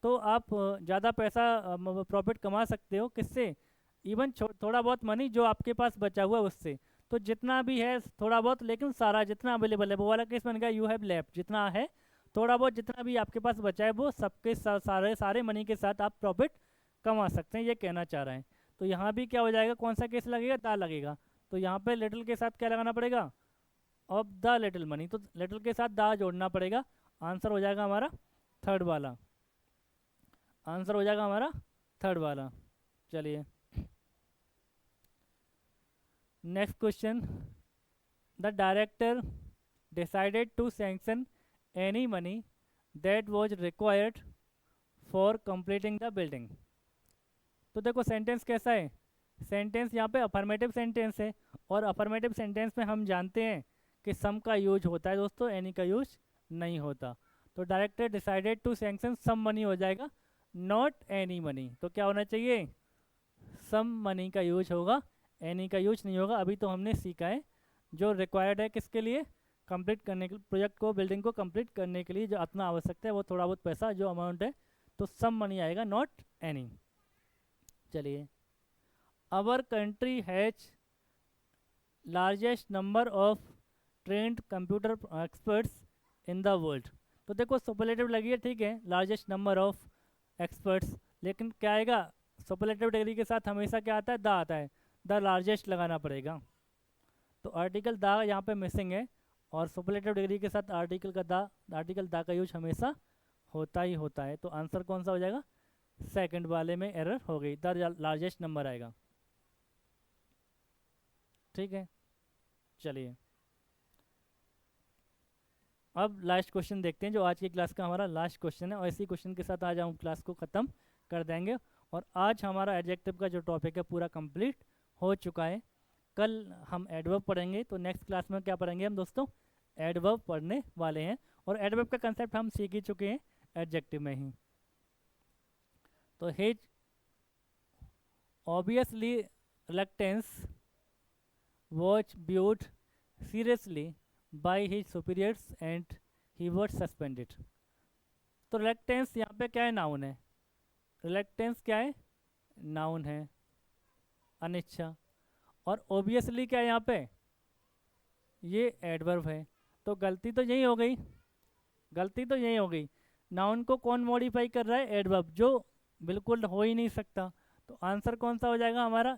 तो आप ज़्यादा पैसा प्रॉफिट कमा सकते हो, किससे, इवन थोड़ा बहुत मनी जो आपके पास बचा हुआ है उससे। तो जितना भी है थोड़ा बहुत, लेकिन सारा जितना अवेलेबल है, वो वाला केस बन गया यू हैव लेफ्ट, जितना है थोड़ा बहुत जितना भी आपके पास बचा है वो सबके सारे मनी के साथ आप प्रॉफिट कमा सकते हैं, ये कहना चाह रहे हैं। तो यहाँ भी क्या हो जाएगा, कौन सा केस लगेगा, दा लगेगा। तो यहाँ पे लिटिल के साथ क्या लगाना पड़ेगा, ऑफ द लिटिल मनी, तो लिटिल के साथ दा जोड़ना पड़ेगा। आंसर हो जाएगा हमारा थर्ड वाला, आंसर हो जाएगा हमारा थर्ड वाला। चलिए, next question, the director decided to sanction any money that was required for completing the building. तो देखो सेंटेंस कैसा है, सेंटेंस यहाँ पे अफर्मेटिव सेंटेंस है, और अफर्मेटिव सेंटेंस में हम जानते हैं कि सम का यूज होता है दोस्तों, एनी का यूज नहीं होता। तो director decided to sanction some money हो जाएगा, नॉट एनी मनी। तो क्या होना चाहिए, सम मनी का यूज होगा, एनी का यूज नहीं होगा। अभी तो हमने सीखा है जो रिक्वायर्ड है किसके लिए, कंप्लीट करने के प्रोजेक्ट को, बिल्डिंग को कंप्लीट करने के लिए जो अपना आवश्यकता है वो थोड़ा बहुत पैसा जो अमाउंट है, तो सम मनी आएगा, नॉट एनी। चलिए, our country has largest number of trained computer experts in the world. तो देखो सुपरलेटिव लगी है, ठीक है, लार्जेस्ट नंबर ऑफ एक्सपर्ट्स, लेकिन क्या आएगा, सुपरलेटिव डिग्री के साथ हमेशा क्या आता है, द आता है, द लार्जेस्ट लगाना पड़ेगा। तो आर्टिकल द यहाँ पे मिसिंग है, और सुपरलेटिव डिग्री के साथ आर्टिकल द का यूज हमेशा होता ही होता है। तो आंसर कौन सा हो जाएगा, सेकंड वाले में एरर हो गई, द लार्जेस्ट नंबर आएगा। ठीक है, चलिए अब लास्ट क्वेश्चन देखते हैं, जो आज की क्लास का हमारा लास्ट क्वेश्चन है, और इसी क्वेश्चन के साथ आज हम क्लास को ख़त्म कर देंगे। और आज हमारा एडजेक्टिव का जो टॉपिक है पूरा कंप्लीट हो चुका है। कल हम एडवर्ब पढ़ेंगे, तो नेक्स्ट क्लास में क्या पढ़ेंगे हम दोस्तों, एडवर्ब पढ़ने वाले हैं। और एडवर्ब का कंसेप्ट हम सीख ही चुके हैं एडजेक्टिव में ही। तो his obviously reluctance was viewed seriously by his superiors and he was suspended। तो रिलक्टेंस यहाँ पे क्या है, नाउन है, रिलक्टेंस क्या है, नाउन है, अनिच्छा। और ऑब्वियसली क्या है यहाँ पे, ये एडवर्ब है। तो गलती तो यही हो गई, गलती तो यही हो गई, नाउन को कौन मॉडिफाई कर रहा है, एडवर्ब, जो बिल्कुल हो ही नहीं सकता। तो आंसर कौन सा हो जाएगा हमारा,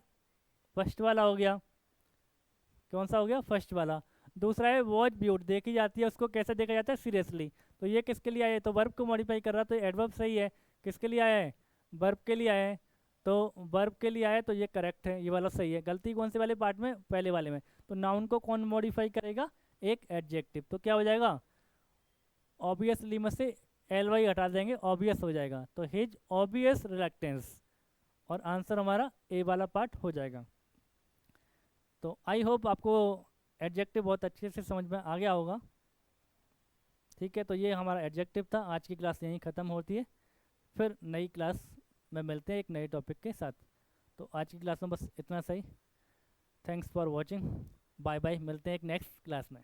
फर्स्ट वाला हो गया, कौन सा हो गया, फर्स्ट वाला। दूसरा है वॉच ब्यूट, देखी जाती है, उसको कैसे देखा जाता है, सीरियसली। तो ये किसके लिए आया है, तो वर्ब को मॉडिफाई कर रहा, तो एडवर्ब सही है। किसके लिए आया है, वर्ब के लिए आया है, तो वर्ब के लिए आया है, तो ये करेक्ट है, ये वाला सही है। गलती कौन से वाले पार्ट में, पहले वाले में। तो नाउन को कौन मॉडिफाई करेगा, एक एडजेक्टिव। तो क्या हो जाएगा, ऑब्वियसली में से एल वाई हटा देंगे, ऑब्वियस हो जाएगा, तो हिज ऑब्वियस रिलक्टेंस, और आंसर हमारा ए वाला पार्ट हो जाएगा। तो आई होप आपको एडजेक्टिव बहुत अच्छे से समझ में आ गया होगा। ठीक है, तो ये हमारा एडजेक्टिव था। आज की क्लास यहीं ख़त्म होती है, फिर नई क्लास में मिलते हैं एक नए टॉपिक के साथ। तो आज की क्लास में बस इतना सही। Thanks for watching, bye bye, मिलते हैं एक नेक्स्ट क्लास में।